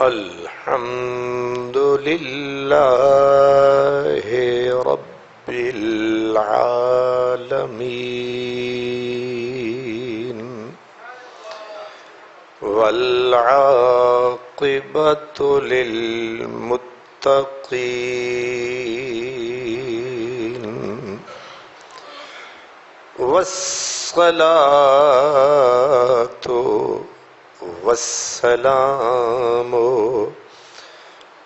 الحمد لله رب العالمين والعاقبة للمتقين والصلاة والسلام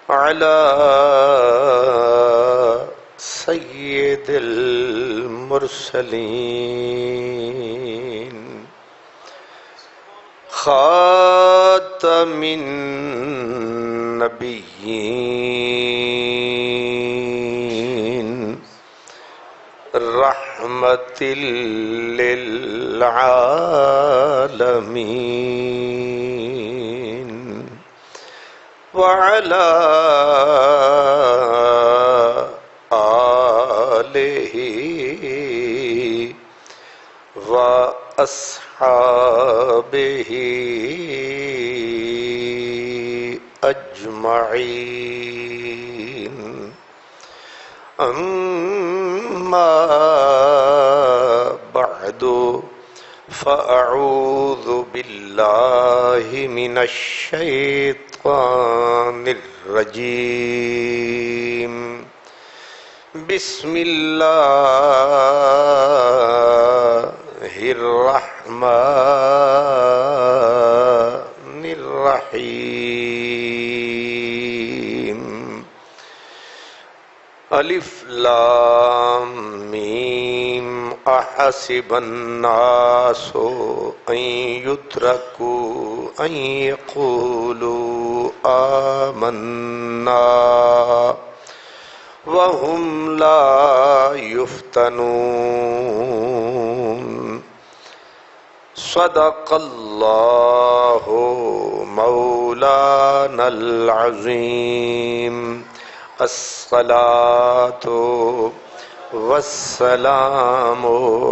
على سيد المرسلين خاتم النبيين رحمة للعالمين وعلى آله وأصحابه أجمعين أما بعد فأعوذ بالله من الشيطان الرجيم بسم الله الرحمن الرحيم الف لام میم احسب الناس ان يتركوا ان يقولوا آمنا وهم لا يفتنون صدق الله مولانا العظيم الصلاة والسلام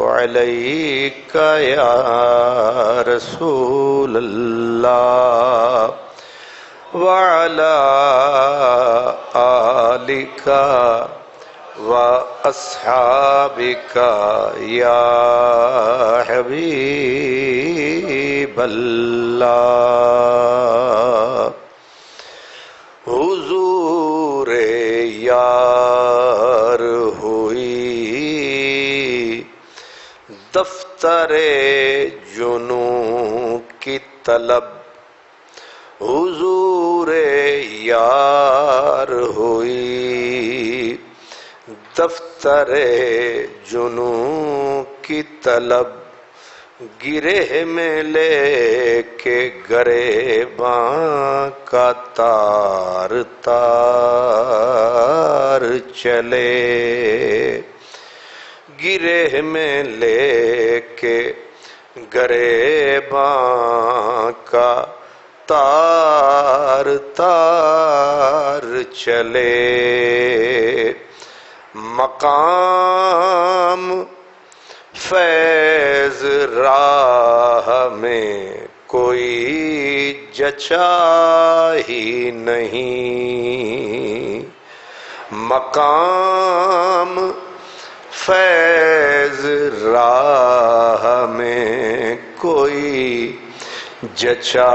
عليك يا رسول الله وعلى آلك وأصحابك يا حبيب الله حضور یار ہوئی دفتر جنوں کی طلب حضور یار ہوئی دفتر جنوں کی طلب گرہ میں لے کے گریباں کا تار تار چلے گرہ میں لے کے گریباں کا تار تار چلے مقام فیض راہ میں کوئی جچا ہی نہیں مقام فیض راہ میں کوئی جچا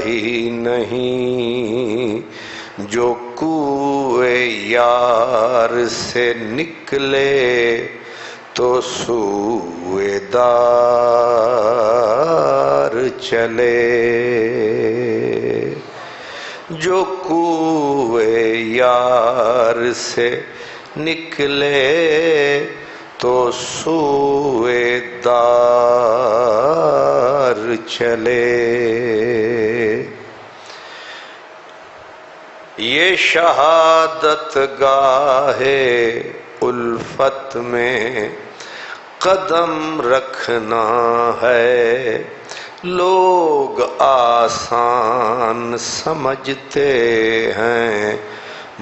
ہی نہیں جو کوئے یار سے نکلے تو سوئے دار چلے جو کوئے یار سے نکلے تو سوئے دار چلے یہ شہادت گاہ الفت میں قدم رکھنا ہے لوگ آسان سمجھتے ہیں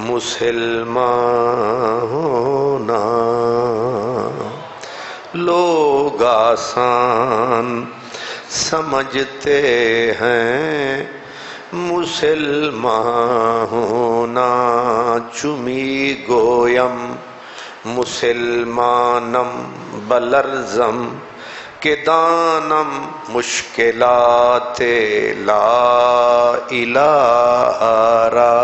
مسلمان ہونا لوگ آسان سمجھتے ہیں مسلمان ہونا چمی گویم مسلمانم بلرزم کہ دانم مشکلات لا الہ را۔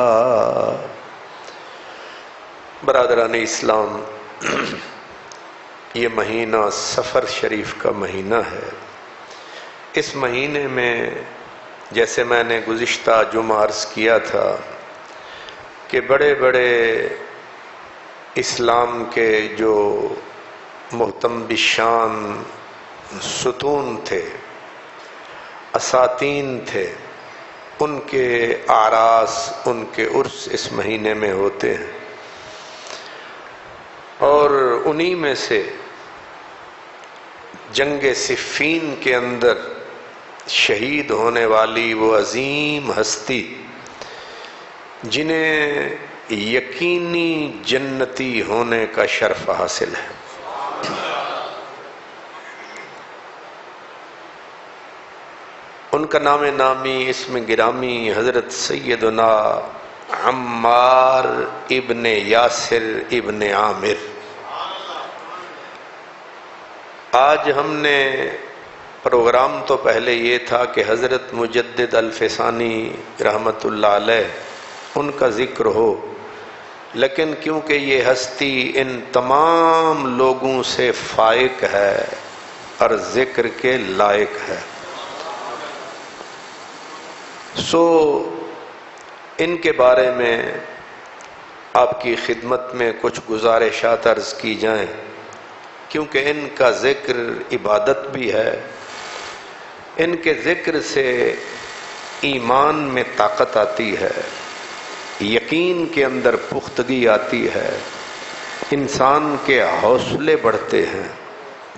برادران اسلام، یہ مہینہ سفر شریف کا مہینہ ہے۔ اس مہینے میں جیسے میں نے گزشتہ جمعہ عرض کیا تھا کہ بڑے بڑے اسلام کے جو محتم بشان ستون تھے، اساتین تھے، ان کے اعراس، ان کے عرس اس مہینے میں ہوتے ہیں، اور انہی میں سے جنگ صفین کے اندر شہید ہونے والی وہ عظیم ہستی جنہیں یقینی جنتی ہونے کا شرف حاصل ہے، ان کا نام نامی اسم گرامی حضرت سیدنا عمار ابن یاسر ابن عامر۔ آج ہم نے پروگرام تو پہلے یہ تھا کہ حضرت مجدد الفسانی رحمت اللہ علیہ ان کا ذکر ہو، لیکن کیونکہ یہ ہستی ان تمام لوگوں سے فائق ہے اور ذکر کے لائق ہے، سو ان کے بارے میں آپ کی خدمت میں کچھ گزارشات عرض کی جائیں، کیونکہ ان کا ذکر عبادت بھی ہے، ان کے ذکر سے ایمان میں طاقت آتی ہے، یقین کے اندر پختگی آتی ہے، انسان کے حوصلے بڑھتے ہیں،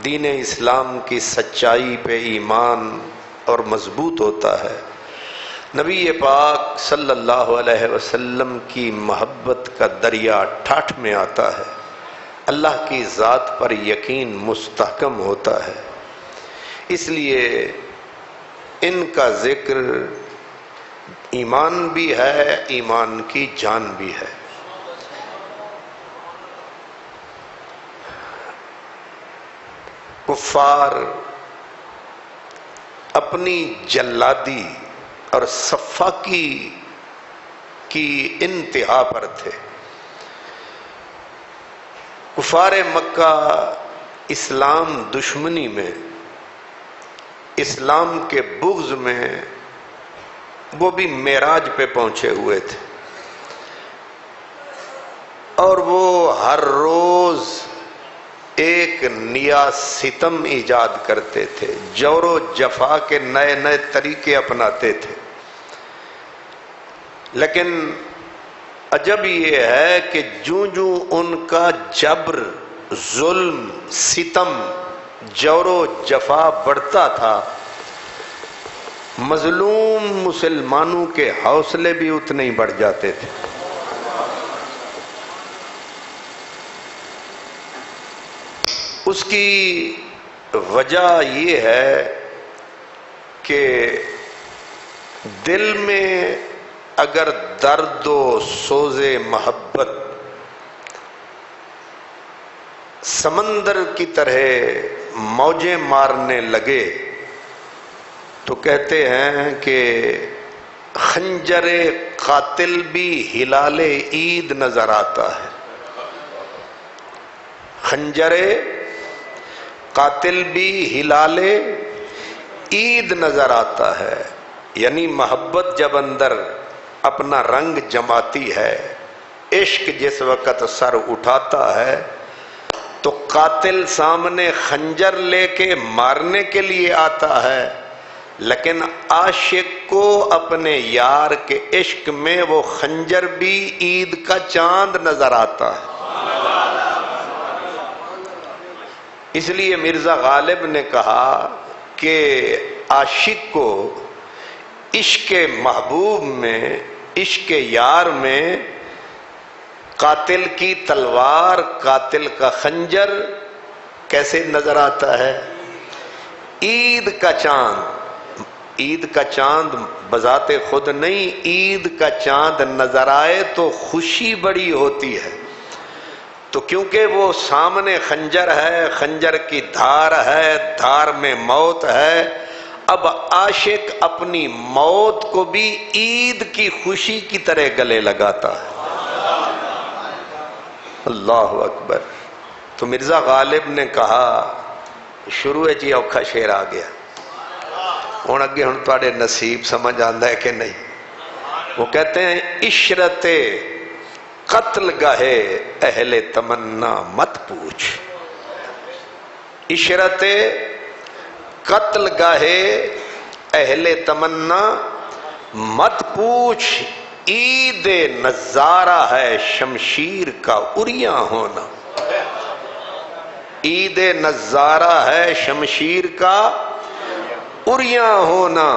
دین اسلام کی سچائی پہ ایمان اور مضبوط ہوتا ہے، نبی پاک صلی اللہ علیہ وسلم کی محبت کا دریا ٹھاٹھ میں آتا ہے، اللہ کی ذات پر یقین مستحکم ہوتا ہے، اس لیے ان کا ذکر ایمان بھی ہے، ایمان کی جان بھی ہے۔ کفار اپنی جلادی اور سفاکی کی انتہا پر تھے۔ کفار مکہ اسلام دشمنی میں، اسلام کے بغض میں وہ بھی معراج پہ پہنچے ہوئے تھے، اور وہ ہر روز ایک نیا ستم ایجاد کرتے تھے، جور و جفا کے نئے نئے طریقے اپناتے تھے، لیکن عجب یہ ہے کہ جوں جوں ان کا جبر، ظلم، ستم، جور و جفا بڑھتا تھا، مظلوم مسلمانوں کے حوصلے بھی اتنے ہی بڑھ جاتے تھے۔ اس کی وجہ یہ ہے کہ دل میں اگر درد و سوز محبت سمندر کی طرح موجیں مارنے لگے تو کہتے ہیں کہ خنجر قاتل بھی ہلال عید نظر آتا ہے، خنجر قاتل بھی ہلال عید نظر آتا ہے، یعنی محبت جب اندر اپنا رنگ جماتی ہے، عشق جس وقت سر اٹھاتا ہے تو قاتل سامنے خنجر لے کے مارنے کے لیے آتا ہے، لیکن عاشق کو اپنے یار کے عشق میں وہ خنجر بھی عید کا چاند نظر آتا ہے۔ اس لیے مرزا غالب نے کہا کہ عاشق کو عشق محبوب میں، عشق یار میں قاتل کی تلوار، قاتل کا خنجر کیسے نظر آتا ہے؟ عید کا چاند، عید کا چاند بذات خود نہیں، عید کا چاند نظر آئے تو خوشی بڑی ہوتی ہے۔ تو کیونکہ وہ سامنے خنجر ہے، خنجر کی دھار ہے، دھار میں موت ہے، اب عاشق اپنی موت کو بھی عید کی خوشی کی طرح گلے لگاتا ہے۔ اللہ اکبر۔ تو مرزا غالب نے کہا، شروع جی اوکھا شیر آ گیا، ہن اگے ہن تواڈے نصیب سمجھ آندا ہے کہ نہیں۔ وہ کہتے ہیں عشرت قتل گاہے اہل تمنا مت پوچھ، عشرت قتل گاہے اہل تمنا مت پوچھ، عید نظارہ ہے شمشیر کا عریاں ہونا، عید نظارہ ہے شمشیر کا عریاں ہونا۔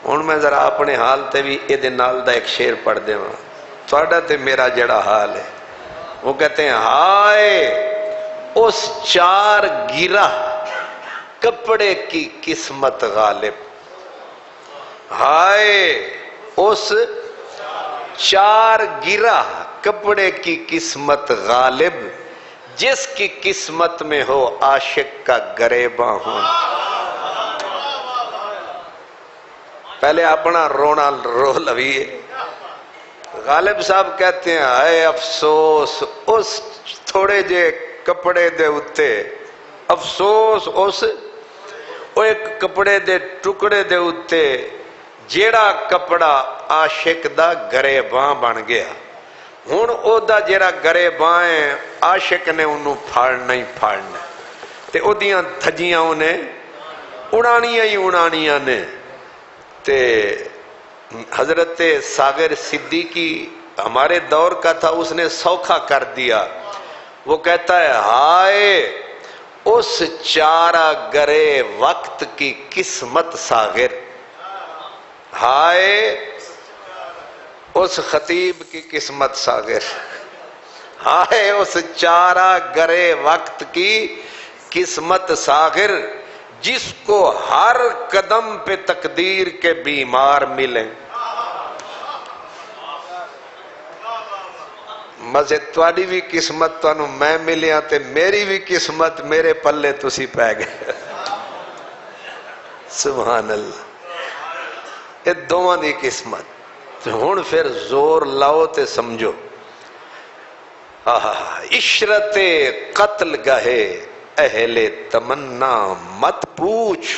ہن میں ذرا اپنے حال تے بھی یہ نال دا ایک شعر پڑھ دیواں، تہاڈا تے میرا جڑا حال ہے۔ وہ کہتے ہیں ہائے اس چار گرہ کپڑے کی قسمت غالب، ہائے اس چار گرہ کپڑے کی قسمت غالب، جس کی قسمت میں ہو عاشق کا گریباں ہونا۔ پہلے اپنا رونا رو لویے۔ غالب صاحب کہتے ہیں ہائے افسوس اس تھوڑے جے کپڑے دے اتے، افسوس اس ایک کپڑے دے ٹکڑے دے اتے جیڑا کپڑا عاشق دا گریباں بن گیا۔ ہن او دا جیڑا گریباں ہے عاشق نے انہوں پھاڑنا ہی پھاڑنا، تے او دیاں دھجیاں انہیں اڑانیاں ہی اڑانیاں نے۔ تے حضرت ساغر صدیقی ہمارے دور کا تھا، اس نے سوکھا کر دیا۔ وہ کہتا ہے ہائے اس چارہ گرے وقت کی قسمت ساغر، ہائے اس خطیب کی قسمت ساغر، ہائے اس چارہ گرے وقت کی قسمت ساغر، جس کو ہر قدم پہ تقدیر کے بیمار ملیں۔ مزے تواڈی بھی قسمت تانوں میں ملیاں تے میری بھی قسمت میرے پلے تسی پہ گئے۔ سبحان اللہ، یہ دوواں دی قسمت۔ ہن پھر زور لاؤ تے سمجھو، عشرت قتل گہے اہل تمنا مت پوچھ۔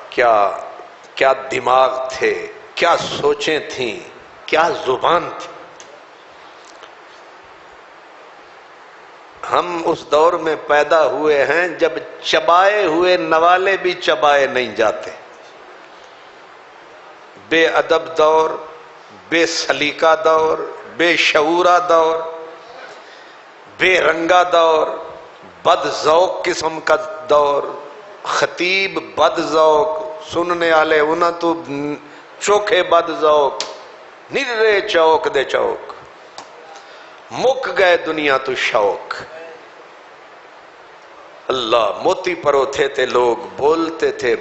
کیا دماغ تھے، کیا سوچیں تھیں، کیا زبان تھی۔ ہم اس دور میں پیدا ہوئے ہیں جب چبائے ہوئے نوالے بھی چبائے نہیں جاتے، بے ادب دور، بے سلیقہ دور، بے شعورہ دور، بے رنگا دور، بد ذوق قسم کا دور، خطیب بد ذوق، سننے والے انہاں تو چوکھے بد ذوق، نرے چوک دے چوک، مک گئے دنیا تو شوق۔ اللہ موتی پروتھے تھے لوگ، بولتے تھے،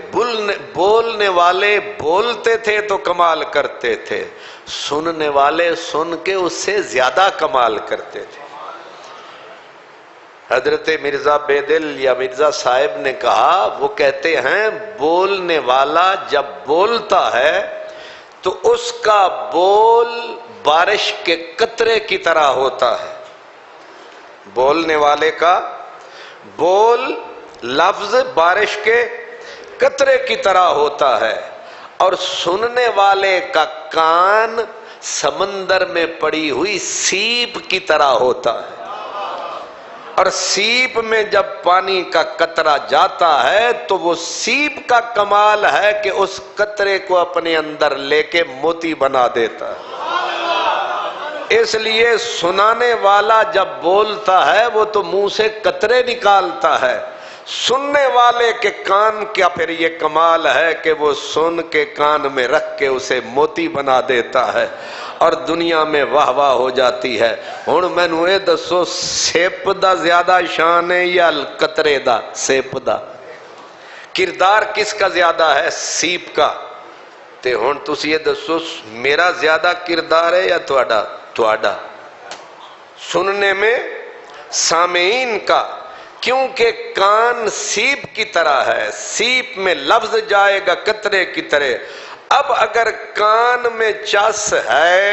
بولنے والے بولتے تھے تو کمال کرتے تھے، سننے والے سن کے اس سے زیادہ کمال کرتے تھے۔ حضرت مرزا بیدل یا مرزا صاحب نے کہا، وہ کہتے ہیں بولنے والا جب بولتا ہے تو اس کا بول بارش کے قطرے کی طرح ہوتا ہے۔ بولنے والے کا بول لفظ بارش کے قطرے کی طرح ہوتا ہے، اور سننے والے کا کان سمندر میں پڑی ہوئی سیپ کی طرح ہوتا ہے، اور سیپ میں جب پانی کا قطرہ جاتا ہے تو وہ سیپ کا کمال ہے کہ اس قطرے کو اپنے اندر لے کے موتی بنا دیتا ہے۔ اس لیے سنانے والا جب بولتا ہے وہ تو منہ سے قطرے نکالتا ہے، سننے والے کے کان کا پھر یہ کمال ہے کہ وہ سن کے کان میں رکھ کے اسے موتی بنا دیتا ہے اور دنیا میں واہ واہ ہو جاتی ہے۔ ہن مینوں اے دسو سیپ دا زیادہ شان ہے یا قطرے دا؟ سیپ دا۔ کردار کس کا زیادہ ہے؟ سیپ کا۔ تے ہن تسی یہ دسو میرا زیادہ کردار ہے یا تہاڈا؟ سننے میں سامعین کا، کیونکہ کان سیپ کی طرح ہے، سیپ میں لفظ جائے گا قطرے کی طرح۔ اب اگر کان میں چس ہے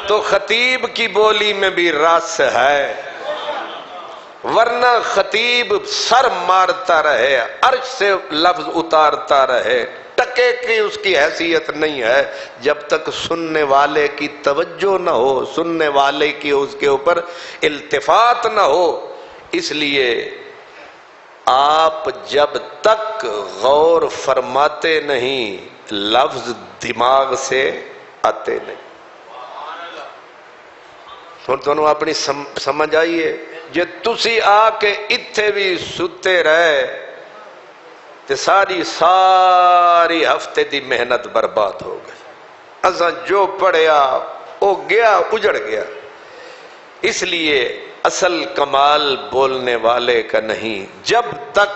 تو خطیب کی بولی میں بھی رس ہے، ورنہ خطیب سر مارتا رہے، عرش سے لفظ اتارتا رہے، ٹکے کی اس کی حیثیت نہیں ہے جب تک سننے والے کی توجہ نہ ہو، سننے والے کی اس کے اوپر التفات نہ ہو۔ اس لیے آپ جب تک غور فرماتے نہیں لفظ دماغ سے آتے نہیں۔ تھوڑا اپنی سمجھ آئیے، جے تسی آ کے اتھے بھی ستے رہے تے ساری ہفتے دی محنت برباد ہو گئی۔ اساں جو پڑھیا وہ گیا، اجڑ گیا۔ اس لیے اصل کمال بولنے والے کا نہیں، جب تک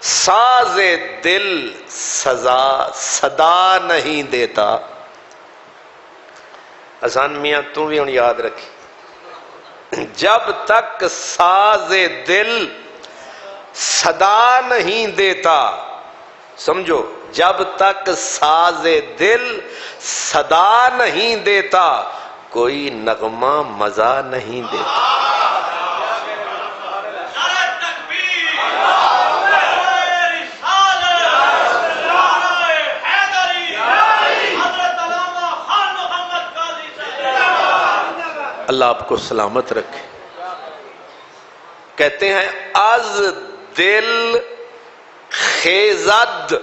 ساز دل صدا نہیں دیتا۔ حسن میاں تو بھی ہن یاد رکھی، جب تک ساز دل صدا نہیں دیتا، سمجھو، جب تک ساز دل صدا نہیں دیتا کوئی نغمہ مزہ نہیں دیتا۔ اللہ آپ کو سلامت رکھے۔ کہتے ہیں از دل خیزد،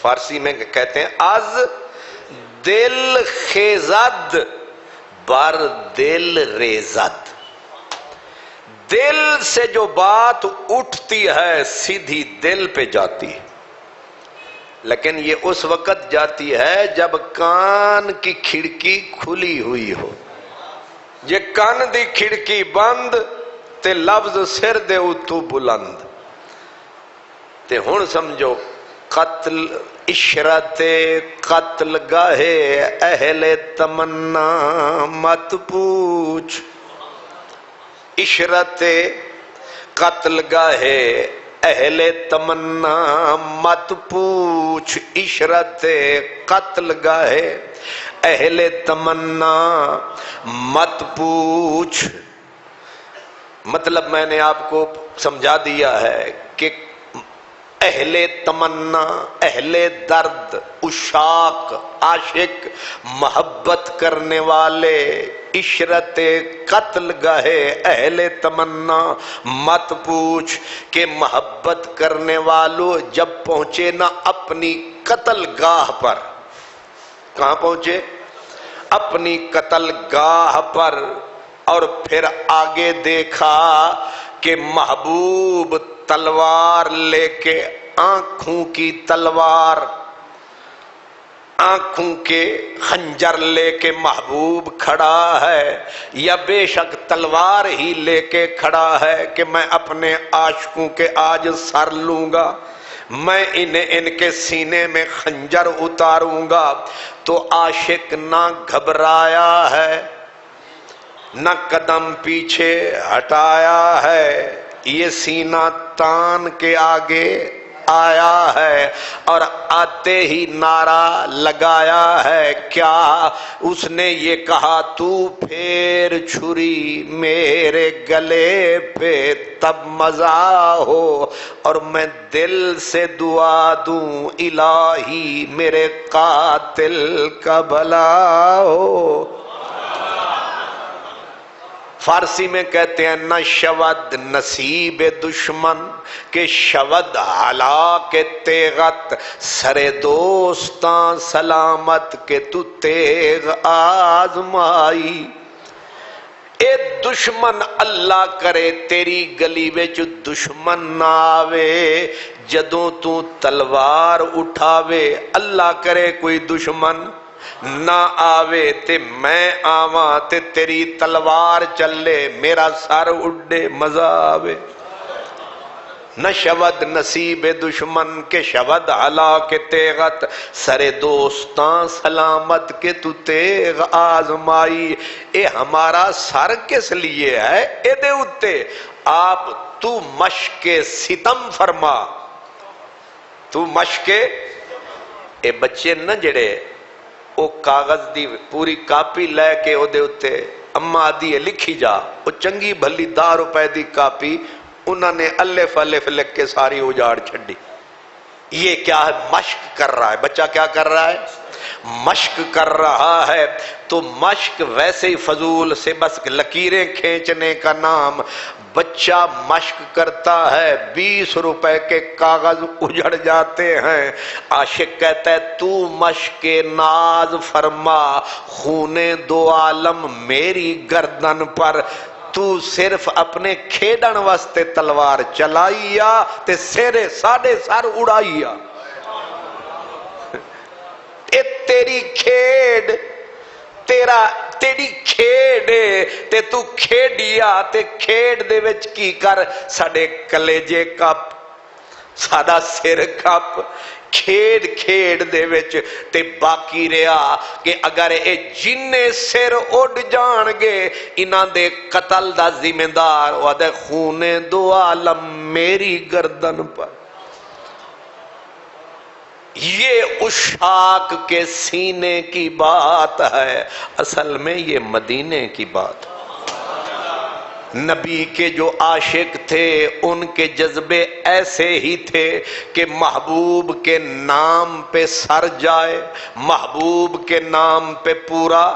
فارسی میں کہتے ہیں از دل خیزد بر دل ریزد۔ دل سے جو بات اٹھتی ہے سیدھی دل پہ جاتی ہے، لیکن یہ اس وقت جاتی ہے جب کان کی کھڑکی کھلی ہوئی ہو۔ یہ کان دی کھڑکی بند تے لفظ سر دے اتو بلند۔ تے ہن سمجھو، قتل عشرت قتل گاہے اہل تمنا مت پوچھ، عشرت قتل گاہے اہل تمنا مت پوچھ، عشرت قتل گاہے اہل تمنا مت پوچھ۔ مطلب میں نے آپ کو سمجھا دیا ہے کہ اہل تمنا، اہل درد، عشاق، عاشق، محبت کرنے والے، عشرت قتل گاہے اہل تمنا مت پوچھ، کہ محبت کرنے والوں جب پہنچے نا اپنی قتل گاہ پر، کہاں پہنچے؟ اپنی قتل گاہ پر، اور پھر آگے دیکھا کہ محبوب تلوار لے کے، آنکھوں کی تلوار، آنکھوں کے خنجر لے کے محبوب کھڑا ہے، یا بے شک تلوار ہی لے کے کھڑا ہے کہ میں اپنے عاشقوں کے آج سر لوں گا، میں انہیں ان کے سینے میں خنجر اتاروں گا۔ تو عاشق نہ گھبرایا ہے، نہ قدم پیچھے ہٹایا ہے، یہ سینہ تان کے آگے آیا ہے، اور آتے ہی نعرہ لگایا ہے۔ کیا اس نے یہ کہا، تو پھیر چھری میرے گلے پہ تب مزہ ہو، اور میں دل سے دعا دوں الہی میرے قاتل کا بھلا ہو۔ فارسی میں کہتے ہیں نہ شود نصیب دشمن کہ شود ہلاک تیغت، سر دوستاں سلامت کہ تو تیغ آزمائی۔ اے دشمن اللہ کرے تیری گلی وچ دشمن نہ آوے، جدوں تو تلوار اٹھاوے، اللہ کرے کوئی دشمن نہ آوے تے میں آواں تے تیری تلوار چلے، میرا سر اڈے مزہ آوے۔ نہ شود نصیب دشمن کے شود ہلاک تیغت، سرے دوستاں سلامت کے تو تیغ آزمائی۔ اے ہمارا سر کس لیے ہے اے دے اتے آپ تو مشق ستم فرما، تو مشق اے بچے نہ جڑے او کاغذ دی پوری کاپی لے کے او دے اتے اما دی لکھی جا، او چنگی بھلی 10 روپے دی کاپی انہوں نے الف الف لکھ کے ساری اجاڑ چھڑی۔ یہ کیا ہے؟ مشق کر رہا ہے بچہ، کیا کر رہا ہے؟ مشق کر رہا ہے۔ تو مشق ویسے ہی فضول سے بس لکیریں کھینچنے کا نام۔ بچہ مشق کرتا ہے، 20 روپے کے کاغذ اجڑ جاتے ہیں۔ عاشق کہتا ہے تو مشق ناز فرما، خون دو عالم میری گردن پر، تو صرف اپنے کھیڑن واسطے تلوار چلائیا تے سیرے ساڑھے سر اڑائیا۔ اے تیری کھیڑ، تیری کھیڑ تے تو کھیڑیا تے کھیڑ دے وچ کی کر، ساڑھے کلیجے کپ، ساڑھا سر کپ، کھیڑ دے وچ تے باقی رہا کہ اگر اے جننے سر اڑ جان گے انہاں دے قتل دا ذمہ دار وعدے خون دو عالم میری گردن پر۔ یہ عشاق کے سینے کی بات ہے، اصل میں یہ مدینے کی بات ہے۔ نبی کے جو عاشق تھے ان کے جذبے ایسے ہی تھے کہ محبوب کے نام پہ سر جائے، محبوب کے نام پہ پورا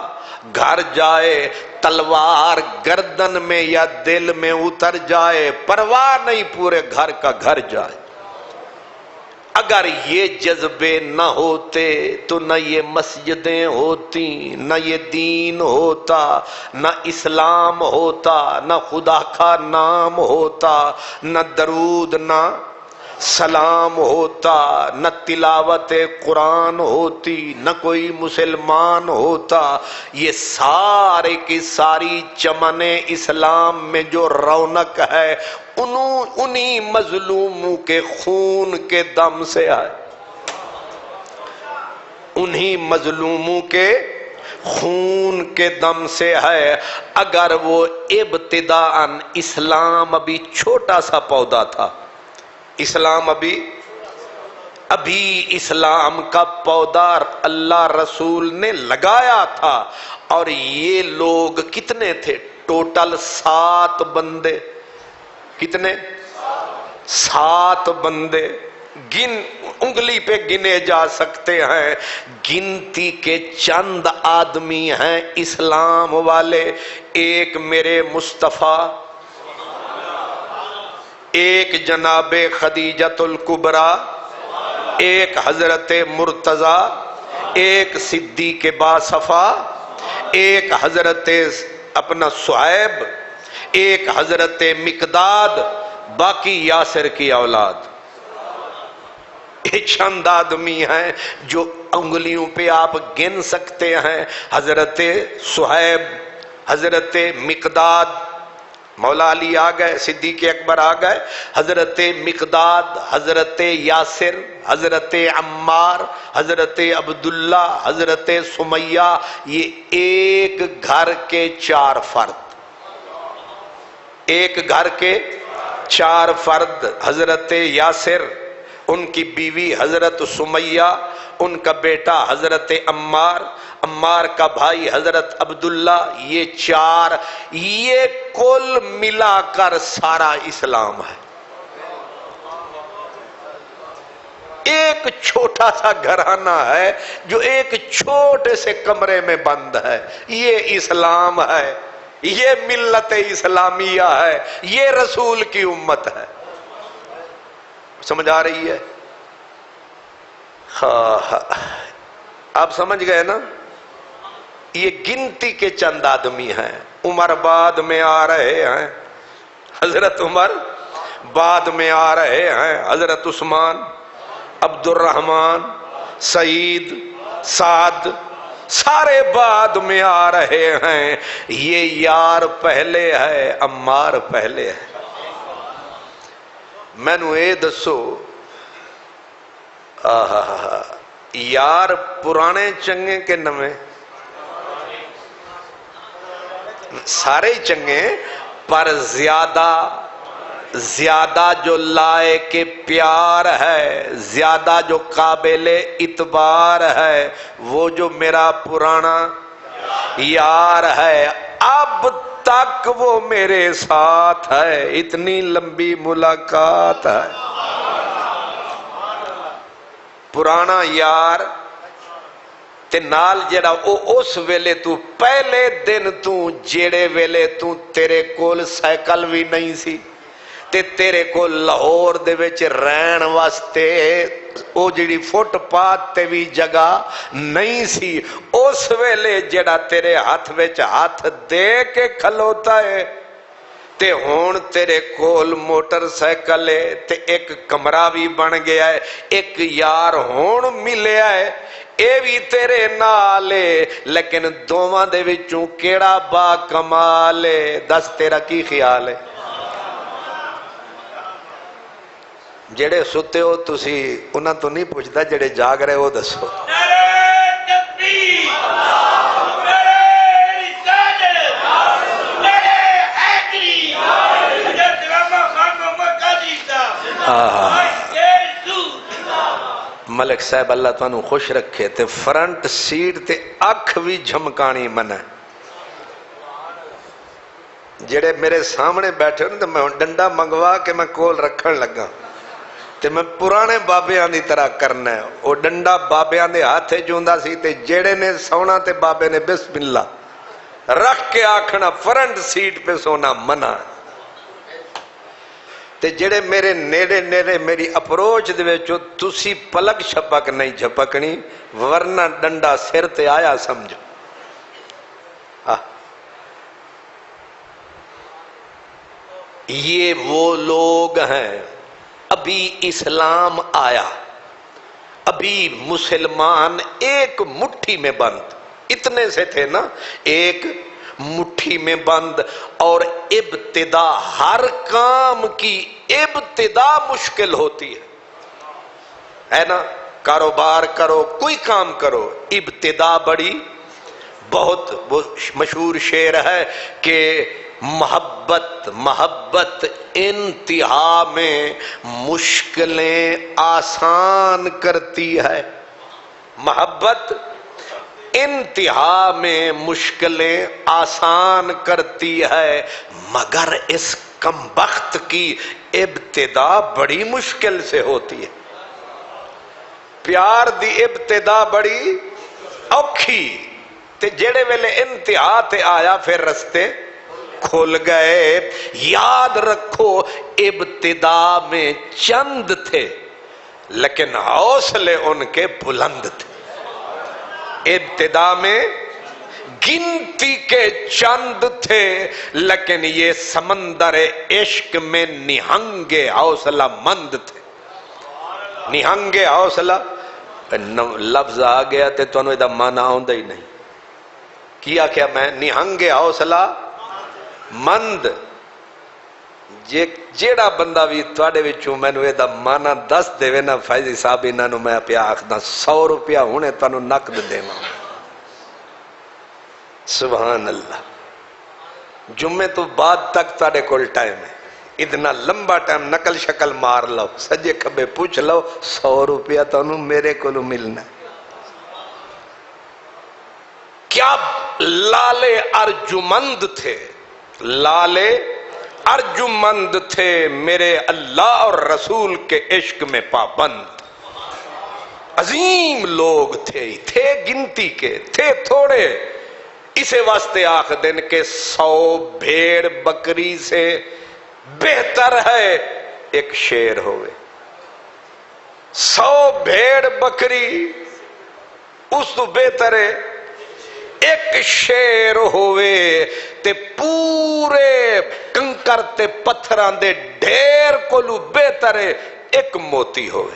گھر جائے، تلوار گردن میں یا دل میں اتر جائے، پرواہ نہیں پورے گھر کا گھر جائے۔ اگر یہ جذبے نہ ہوتے تو نہ یہ مسجدیں ہوتی، نہ یہ دین ہوتا، نہ اسلام ہوتا، نہ خدا کا نام ہوتا، نہ درود نہ سلام ہوتا، نہ تلاوت قرآن ہوتی، نہ کوئی مسلمان ہوتا۔ یہ سارے کی ساری چمن اسلام میں جو رونق ہے انہی مظلوموں کے خون کے دم سے آئے، انہی مظلوموں کے خون کے دم سے ہے۔ اگر وہ ابتداءً اسلام ابھی چھوٹا سا پودا تھا، اسلام ابھی اسلام کا پودا اللہ رسول نے لگایا تھا، اور یہ لوگ کتنے تھے؟ ٹوٹل 7 بندے۔ کتنے؟ 7 بندے، انگلی پہ گنے جا سکتے ہیں، گنتی کے چند آدمی ہیں اسلام والے۔ ایک میرے مصطفیٰ، ایک جناب خدیجۃ الکبریٰ، ایک حضرت مرتضیٰ، ایک صدیق باصفا، ایک حضرت اپنا صہیب، ایک حضرت مقداد، باقی یاسر کی اولاد۔ یہ چند آدمی ہیں جو انگلیوں پہ آپ گن سکتے ہیں۔ حضرت صہیب، حضرت مقداد، مولا علی آ گئے، صدیق اکبر آ گئے، حضرت مقداد، حضرت یاسر، حضرت عمار، حضرت عبداللہ، حضرت سمیہ، یہ ایک گھر کے 4 فرد، ایک گھر کے 4 فرد۔ حضرت یاسر، ان کی بیوی حضرت سمیہ، ان کا بیٹا حضرت عمار، عمار کا بھائی حضرت عبداللہ، یہ 4، یہ کل ملا کر سارا اسلام ہے۔ ایک چھوٹا سا گھرانہ ہے جو ایک چھوٹے سے کمرے میں بند ہے، یہ اسلام ہے، یہ ملت اسلامیہ ہے، یہ رسول کی امت ہے۔ سمجھ آ رہی ہے؟ آپ سمجھ گئے نا؟ یہ گنتی کے چند آدمی ہیں۔ عمر بعد میں آ رہے ہیں، حضرت عمر بعد میں آ رہے ہیں، حضرت عثمان، عبد الرحمن، سعید، سعد، سارے بعد میں آ رہے ہیں۔ یہ یار پہلے ہے، عمار پہلے ہے۔ مینو اے دسو یار پرانے چنگے کہ نویں؟ سارے ہی چنگے، پر زیادہ جو لائق پیار ہے، زیادہ جو قابل اعتبار ہے، وہ جو میرا پرانا یار ہے، اب تک وہ میرے ساتھ ہے، اتنی لمبی ملاقات ہے۔ پرانا یار تے نال جڑا اس ویلے تو پہلے دن تو جیڑے ویلے تو تیرے کول سائیکل بھی نہیں سی تے تیرے کول لاہور دے وچ رہن واسطے او جڑی فٹ پاتھ تے بھی جگہ نہیں سی، اس ویلے جڑا تیرے ہاتھ وچ ہاتھ دے کے کھلوتا ہے تے ہون تیرے کول موٹر سائیکل ہے تے ایک کمرہ بھی بن گیا ہے، ایک یار ہون ملیا ہے، اے بھی تیرے نال ہے، لیکن دوواں دے وچوں کیڑا با کمال ہے؟ دس تیرا کی خیال ہے؟ جڑے ستے ہو تسی انہاں تو نہیں پوچھتا، جڑے جاگ رہے ہو دسو۔ ملک صاحب اللہ تانوں خوش رکھے تے فرنٹ سیٹ تے اکھ بھی جھمکانی من ہے۔ جڑے میرے سامنے بیٹھے ہو نا تو میں ڈنڈا منگوا کے میں کول رکھن لگا تے میں پرانے بابیاں دی طرح کرنا ہے، وہ ڈنڈا بابیاں دے ہاتھے جوندا سی تے جڑے نے سونا تے بابے نے بسم اللہ رکھ کے آکھنا فرنٹ سیٹ پہ سونا منع ہے۔ تے جڑے میرے نیڑے نیڑے میری اپروچ دے وچو تسی پلک شپک نہیں جھپکنی، ورنہ ڈنڈا سر تے آیا سمجھو۔ یہ وہ لوگ ہیں، ابھی اسلام آیا، ابھی مسلمان ایک مٹھی میں بند، اتنے سے تھے نا، ایک مٹھی میں بند، اور ابتدا ہر کام کی ابتدا مشکل ہوتی ہے نا؟ کاروبار کرو، کوئی کام کرو، ابتدا بڑی، بہت وہ مشہور شعر ہے کہ محبت انتہا میں مشکلیں آسان کرتی ہے، محبت انتہا میں مشکلیں آسان کرتی ہے، مگر اس کمبخت کی ابتدا بڑی مشکل سے ہوتی ہے۔ پیار دی ابتدا بڑی اوکھی تے جڑے ویلے انتہا تے آیا پھر رستے کھل گئے۔ یاد رکھو ابتدا میں چند تھے لیکن حوصلے ان کے بلند تھے، ابتدا میں گنتی کے چند تھے لیکن یہ سمندر عشق میں نہنگ حوصلہ مند تھے، نہنگ حوصلہ لفظ آ گیا تے تو انہوں دا معنی آؤندہ ہی نہیں، کیا کیا میں نہنگ حوصلہ مند، جیڑا بندہ بھی تواڈے وچوں مینوں اے دا معنی دس دے نا فیضی صاحب انہاں نوں میں پیا آکھدا 100 روپیہ ہونے تانوں نقد دیواں۔ سبحان اللہ، جمعے تو بعد تک تواڈے کول ٹائم ہے، اتنا لمبا ٹائم نقل شکل مار لو، سجے کھبے پوچھ لو، 100 روپیہ تانوں میرے کولوں ملنا ہے۔ کیا لالے ارجمند تھے، لالے ارجمند تھے، میرے اللہ اور رسول کے عشق میں پابند، عظیم لوگ تھے گنتی کے، تھے تھوڑے، اسے واسطے آخ دن کے 100 بھیڑ بکری سے بہتر ہے ایک شیر ہوئے، 100 بھیڑ بکری اس تو بہتر ہے ایک شیر ہوئے، تے پورے کنکر تے پتھراں دے ڈھیر کولو بہتر ہے ایک موتی ہوئے،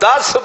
10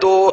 2,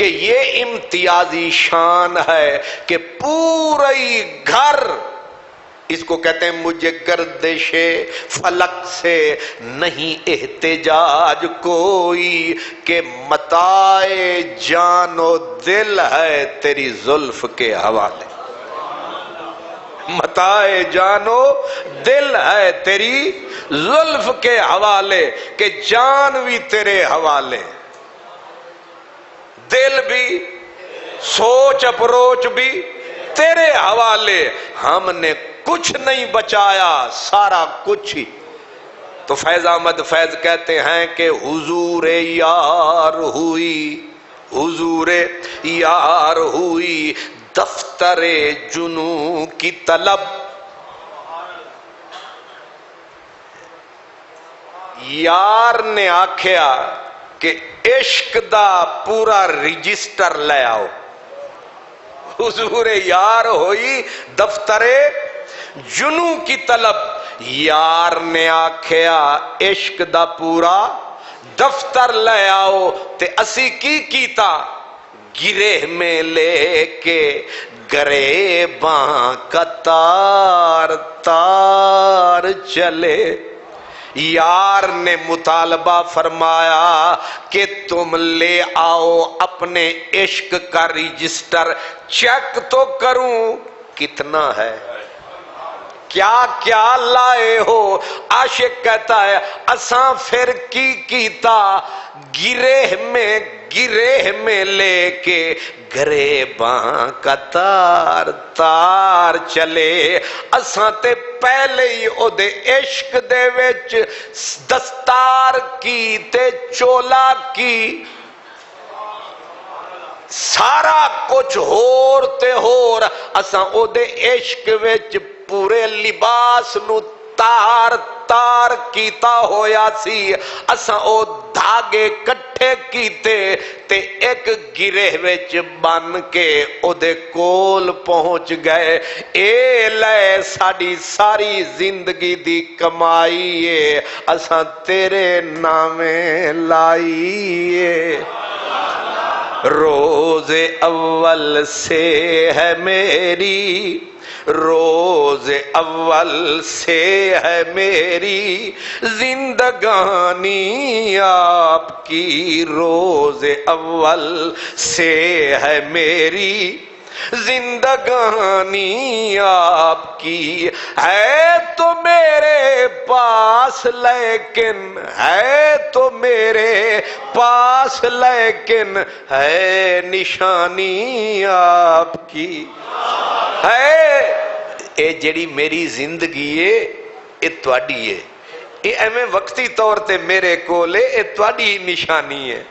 کہ یہ امتیازی شان ہے کہ پوری گھر، اس کو کہتے ہیں مجھے گردش فلک سے نہیں احتجاج کوئی، کہ متاع جان و دل ہے تیری زلف کے حوالے، متاع جان و دل ہے تیری زلف کے حوالے، کہ جان بھی تیرے حوالے، دل بھی، سوچ اپروچ بھی تیرے حوالے، ہم نے کچھ نہیں بچایا، سارا کچھ ہی۔ تو فیض احمد فیض کہتے ہیں کہ حضور یار ہوئی، حضور یار ہوئی دفتر جنوں کی طلب، یار نے آکھیا کہ عشق دا پورا رجسٹر لے آؤ، حضور یار ہوئی دفتر جنوں کی طلب، یار نے آکھیا عشق دا پورا دفتر لے آؤ، تے اسی کی کیتا گرہ میں لے کے گریباں کا تار تار چلے، یار نے مطالبہ فرمایا کہ تم لے آؤ اپنے عشق کا رجسٹر، چیک تو کروں کتنا ہے، کیا کیا لائے ہو۔ عاشق کہتا ہے اساں پھر کی کیتا گرہ میں لے کے گریباں کا تار تار چلے، اساں تے پہلے ہی او دے عشق دے وچ دستار کی تے چولا کی، سارا کچھ ہور تے ہور، اساں او دے عشق وچ پورے لباس نو تار تار کیتا ہویا سی، اساں او دھاگے کٹھے کیتے تے ایک گرہ وچ بن کے او دے کول پہنچ گئے، اے لے ساڈی ساری زندگی دی کمائی ہے، اساں تیرے نامے لائیے، روز اول سے ہے میری، روز اول سے ہے میری زندگانی آپ کی، روز اول سے ہے میری زندگانی آپ کی، ہے تو میرے پاس لیکن، ہے تو میرے پاس لیکن ہے نشانی آپ کی، ہے اے جڑی میری زندگی ہے اے تواڈی ہے، اے ایویں وقتی طور تے میرے کولے اے تواڈی نشانی ہے،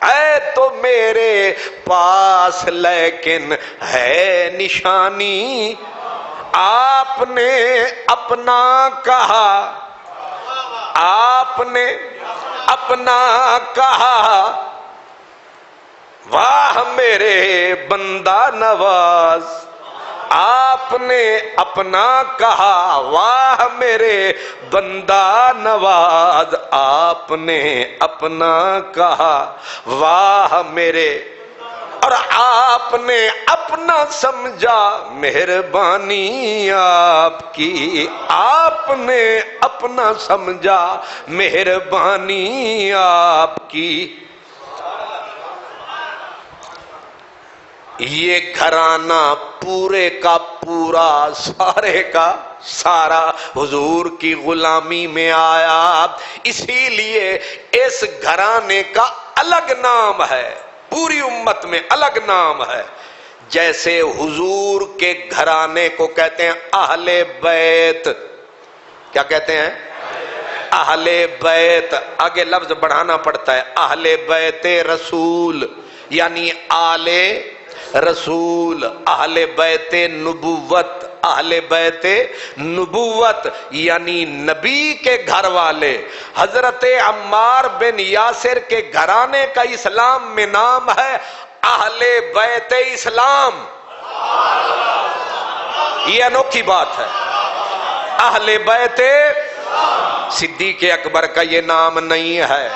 ہے تو میرے پاس لیکن ہے نشانی، آپ نے اپنا کہا، آپ نے اپنا کہا، واہ میرے بندہ نواز، آپ نے اپنا کہا واہ میرے بندہ نواز، آپ نے اپنا کہا واہ میرے، اور آپ نے اپنا سمجھا مہربانی آپ کی، آپ نے اپنا سمجھا مہربانی آپ کی، یہ گھرانہ پورے کا پورا سارے کا سارا حضور کی غلامی میں آیا، اسی لیے اس گھرانے کا الگ نام ہے، پوری امت میں الگ نام ہے، جیسے حضور کے گھرانے کو کہتے ہیں اہل بیت، کیا کہتے ہیں؟ اہل بیت، آگے لفظ بڑھانا پڑتا ہے، اہل بیت رسول یعنی آل رسول، اہل بیت نبوت، اہل بیت نبوت یعنی نبی کے گھر والے، حضرت عمار بن یاسر کے گھرانے کا اسلام میں نام ہے اہل بیت اسلام، یہ انوکھی بات ہے، اہل بیت، صدیق اکبر کا یہ نام نہیں ہے،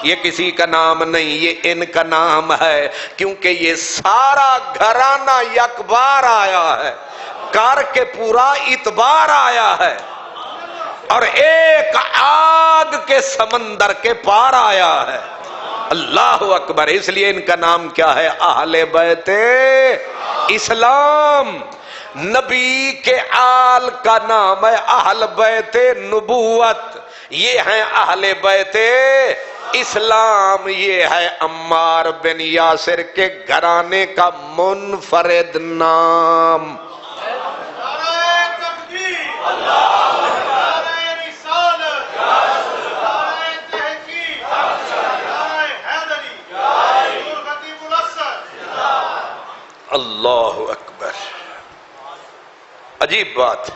یہ کسی کا نام نہیں، یہ ان کا نام ہے، کیونکہ یہ سارا گھرانہ یک بار آیا ہے، کر کے پورا اتبار آیا ہے، اور ایک آگ کے سمندر کے پار آیا ہے۔ اللہ اکبر۔ اس لیے ان کا نام کیا ہے؟ اہل بیت اسلام۔ نبی کے آل کا نام ہے اہل بیت نبوت، یہ ہیں اہل بیت اسلام، یہ ہے عمار بن یاسر کے گھرانے کا منفرد نام۔ اللہ اکبر۔ عجیب بات،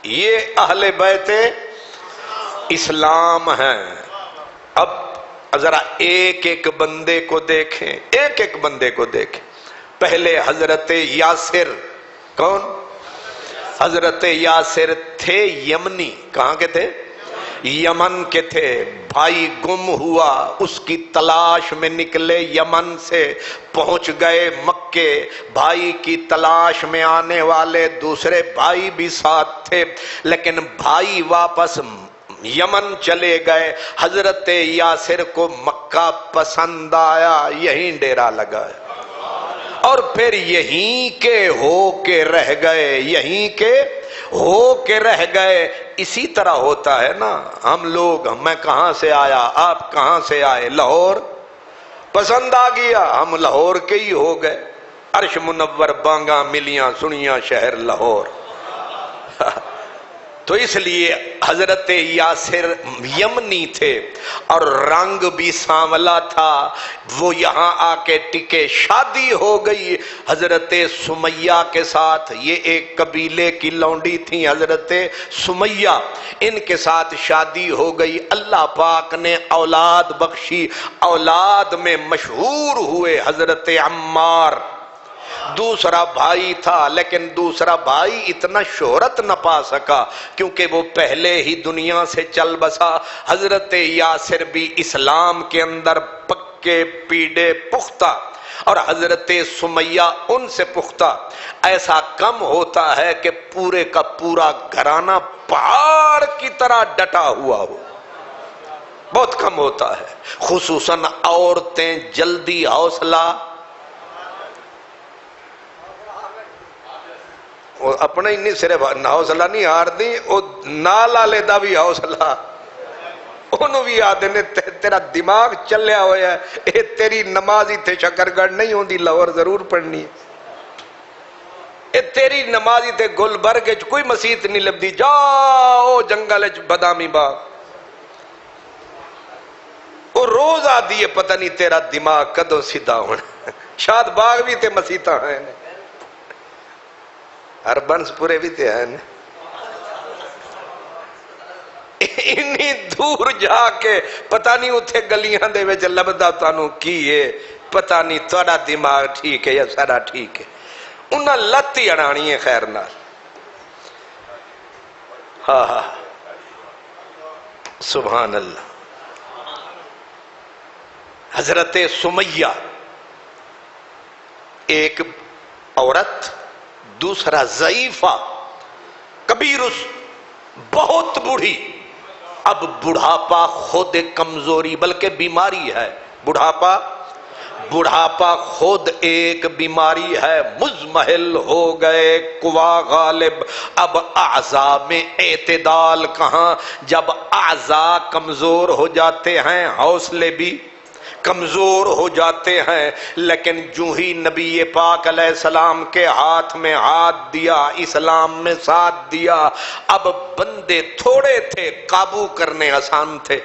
یہ اہل بیت اسلام ہیں۔ اب ذرا ایک ایک بندے کو دیکھیں، ایک ایک بندے کو دیکھیں۔ پہلے حضرت یاسر، کون؟ حضرت یاسر تھے یمنی، کہاں کے تھے؟ یمن کے تھے۔ بھائی گم ہوا، اس کی تلاش میں نکلے، یمن سے پہنچ گئے مکے۔ بھائی کی تلاش میں آنے والے دوسرے بھائی بھی ساتھ تھے، لیکن بھائی واپس یمن چلے گئے۔ حضرت یاسر کو مکہ پسند آیا، یہیں ڈیرا لگایا، اور پھر یہیں کے ہو کے رہ گئے، یہیں کے ہو کے رہ گئے۔ اسی طرح ہوتا ہے نا، ہم لوگ، میں کہاں سے آیا، آپ کہاں سے آئے، لاہور پسند آ گیا، ہم لاہور کے ہی ہو گئے۔ عرش منور بانگاں ملیاں سنیاں شہر لاہور۔ تو اس لیے حضرت یاسر یمنی تھے اور رنگ بھی سانولا تھا، وہ یہاں آ کے ٹکے۔ شادی ہو گئی حضرت سمیہ کے ساتھ، یہ ایک قبیلے کی لونڈی تھی حضرت سمیہ، ان کے ساتھ شادی ہو گئی۔ اللہ پاک نے اولاد بخشی، اولاد میں مشہور ہوئے حضرت عمار۔ دوسرا بھائی تھا، لیکن دوسرا بھائی اتنا شہرت نہ پا سکا کیونکہ وہ پہلے ہی دنیا سے چل بسا۔ حضرت یاسر بھی اسلام کے اندر پکے پیڑے پختہ، اور حضرت سمیہ ان سے پختہ۔ ایسا کم ہوتا ہے کہ پورے کا پورا گھرانہ پہاڑ کی طرح ڈٹا ہوا ہو، بہت کم ہوتا ہے۔ خصوصاً عورتیں جلدی حوصلہ، اپنا ہی نہیں صرف حوصلہ نہیں ہار دی، وہ نال والے دا بھی حوصلہ، انہوں بھی آدھے نے تیرا دماغ چلیا ہویا ہے، اے تیری نماز ہی تے شکرگڑھ نہیں ہوندی، لاہور ضرور پڑھنی ہے، اے تیری نماز ہی تے گلبرگ وچ کوئی مسیت نہیں لبدی، جاؤ جنگل وچ بادامی باغ۔ وہ روز آدھی ہے پتہ نہیں تیرا دماغ کدوں سیدھا ہونا، شاد باغ بھی تے مسیتاں ہیں، اربنس پورے بھی تے ہیں، انی دور جا کے پتہ نہیں اتھے گلیاں دے وچ لبدا تانوں کی ہے، پتہ نہیں تھوڑا دماغ ٹھیک ہے یا سارا ٹھیک ہے، انہاں لت ہی اڑانی ہے خیر نال۔ ہاں ہاں سبحان اللہ۔ حضرت سمیہ ایک عورت، دوسرا ضعیفہ، کبیرس بہت بوڑھی۔ اب بڑھاپا خود ایک کمزوری بلکہ بیماری ہے، بڑھاپا خود ایک بیماری ہے، مزمحل ہو گئے، قوا غالب، اب اعضاء میں اعتدال کہاں، جب اعضاء کمزور ہو جاتے ہیں حوصلے بھی کمزور ہو جاتے ہیں۔ لیکن جو ہی نبی پاک علیہ السلام کے ہاتھ میں ہاتھ دیا، اسلام میں ساتھ دیا، اب بندے تھوڑے تھے، قابو کرنے آسان تھے،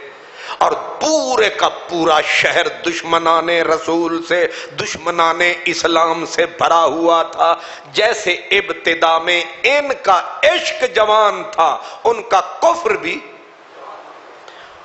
اور پورے کا پورا شہر دشمنان رسول سے، دشمنان اسلام سے بھرا ہوا تھا۔ جیسے ابتدا میں ان کا عشق جوان تھا، ان کا کفر بھی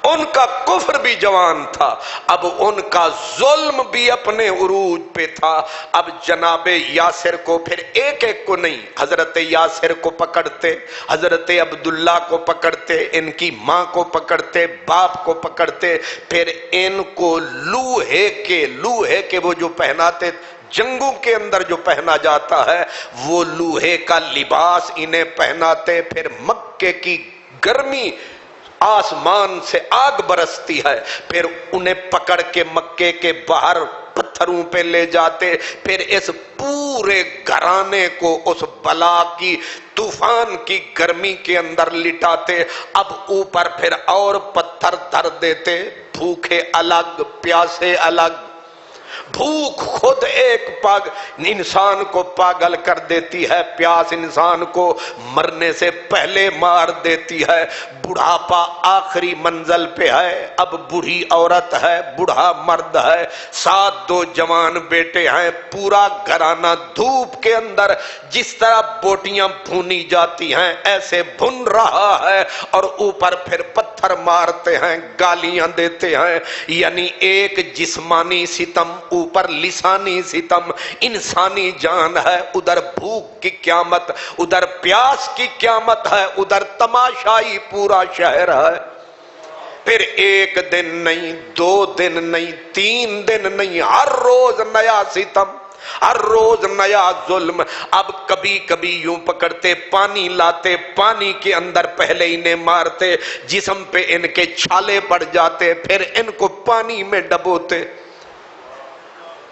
ان کا کفر بھی جوان تھا، اب ان کا ظلم بھی اپنے عروج پہ تھا۔ اب جناب یاسر کو پھر ایک ایک کو نہیں، حضرت یاسر کو پکڑتے، حضرت عبداللہ کو پکڑتے، ان کی ماں کو پکڑتے، باپ کو پکڑتے، پھر ان کو لوہے کے وہ جو پہناتے، جنگوں کے اندر جو پہنا جاتا ہے وہ لوہے کا لباس انہیں پہناتے، پھر مکے کی گرمی، آسمان سے آگ برستی ہے، پھر انہیں پکڑ کے مکے کے باہر پتھروں پہ لے جاتے، پھر اس پورے گھرانے کو اس بلا کی طوفان کی گرمی کے اندر لٹاتے۔ اب اوپر پھر اور پتھر دھر دیتے، بھوکے الگ پیاسے الگ۔ بھوک خود ایک انسان کو پاگل کر دیتی ہے، پیاس انسان کو مرنے سے پہلے مار دیتی ہے، بڑھاپا آخری منزل پہ ہے، اب بوڑھی عورت ہے، بوڑھا مرد ہے، ساتھ دو جوان بیٹے ہیں، پورا گھرانہ دھوپ کے اندر جس طرح بوٹیاں بھونی جاتی ہیں ایسے بھن رہا ہے، اور اوپر پھر پتھر مارتے ہیں، گالیاں دیتے ہیں، یعنی ایک جسمانی ستم، اوپر لسانی ستم، انسانی جان ہے، ادھر بھوک کی قیامت، ادھر پیاس کی قیامت ہے، ادھر تماشائی پورا شہر ہے۔ پھر ایک دن نہیں، 2 دن نہیں، 3 دن نہیں، ہر روز نیا ستم، ہر روز نیا ظلم۔ اب کبھی کبھی یوں پکڑتے، پانی لاتے، پانی کے اندر پہلے انہیں مارتے، جسم پہ ان کے چھالے پڑ جاتے، پھر ان کو پانی میں ڈبوتے۔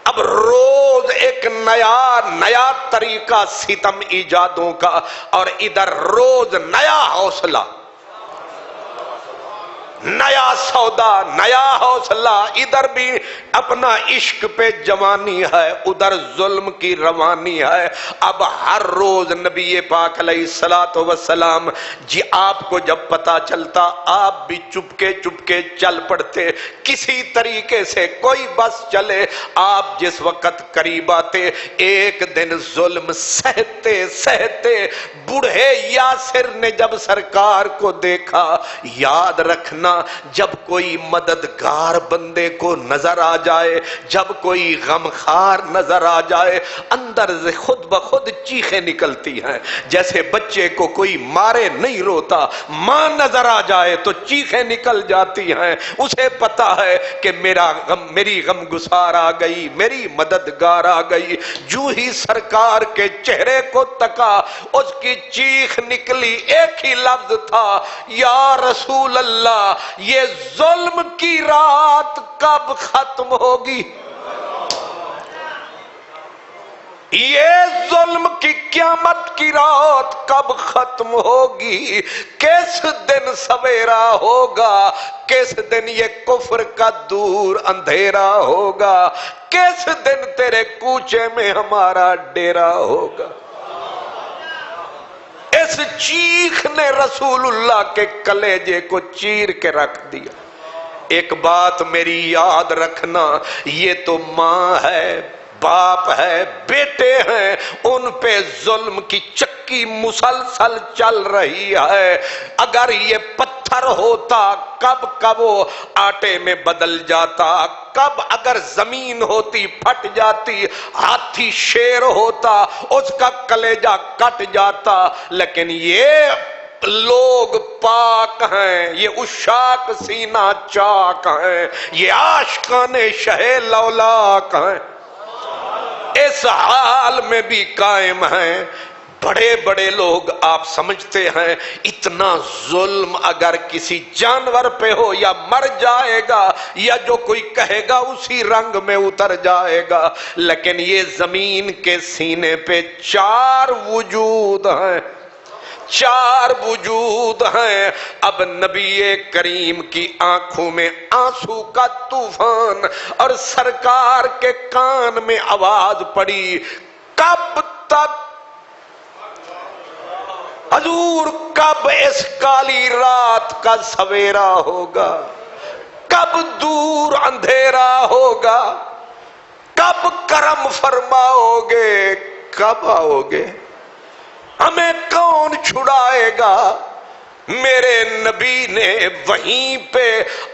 اب روز ایک نیا طریقہ ستم ایجادوں کا، اور ادھر روز نیا حوصلہ، نیا سودا، نیا حوصلہ، ادھر بھی اپنا عشق پہ جوانی ہے، ادھر ظلم کی روانی ہے۔ اب ہر روز نبی پاک علیہ السلام جی آپ کو جب پتا چلتا آپ بھی چپکے چپکے چل پڑتے، کسی طریقے سے کوئی بس چلے، آپ جس وقت قریب آتے، ایک دن ظلم سہتے سہتے بوڑھے یاسر نے جب سرکار کو دیکھا، یاد رکھنا جب کوئی مددگار بندے کو نظر آ جائے، جب کوئی غمخوار نظر آ جائے، اندر سے خود بخود چیخیں نکلتی ہیں، جیسے بچے کو کوئی مارے نہیں روتا، ماں نظر آ جائے تو چیخیں نکل جاتی ہیں، اسے پتا ہے کہ میری غم گسار آ گئی، میری مددگار آ گئی۔ جو ہی سرکار کے چہرے کو تکا، اس کی چیخ نکلی، ایک ہی لفظ تھا، یا رسول اللہ، یہ ظلم کی رات کب ختم ہوگی؟ یہ ظلم کی قیامت کی رات کب ختم ہوگی؟ کس دن سویرا ہوگا؟ کس دن یہ کفر کا دور اندھیرا ہوگا؟ کس دن تیرے کوچے میں ہمارا ڈیرا ہوگا؟ اس چیخ نے رسول اللہ کے کلیجے کو چیر کے رکھ دیا۔ ایک بات میری یاد رکھنا، یہ تو ماں ہے، باپ ہے، بیٹے ہیں، ان پہ ظلم کی چکی مسلسل چل رہی ہے۔ اگر یہ پتھر ہوتا کب وہ آٹے میں بدل جاتا، کب اگر زمین ہوتی پھٹ جاتی، ہاتھی شیر ہوتا اس کا کلیجہ کٹ جاتا، لیکن یہ لوگ پاک ہیں، یہ عشاق سینہ چاک ہیں، یہ عاشقان شہ لولاک ہیں، اس حال میں بھی قائم ہیں۔ بڑے بڑے لوگ آپ سمجھتے ہیں اتنا ظلم اگر کسی جانور پہ ہو یا مر جائے گا، یا جو کوئی کہے گا اسی رنگ میں اتر جائے گا، لیکن یہ زمین کے سینے پہ 4 وجود ہیں، 4 وجود ہیں۔ اب نبی کریم کی آنکھوں میں آنسو کا طوفان، اور سرکار کے کان میں آواز پڑی، کب تک حضور، کب اس کالی رات کا سویرا ہوگا؟ کب دور اندھیرا ہوگا؟ کب کرم فرماؤ گے؟ کب آؤ گے؟ ہمیں کون چھڑائے گا؟ میرے نبی نے وہیں پہ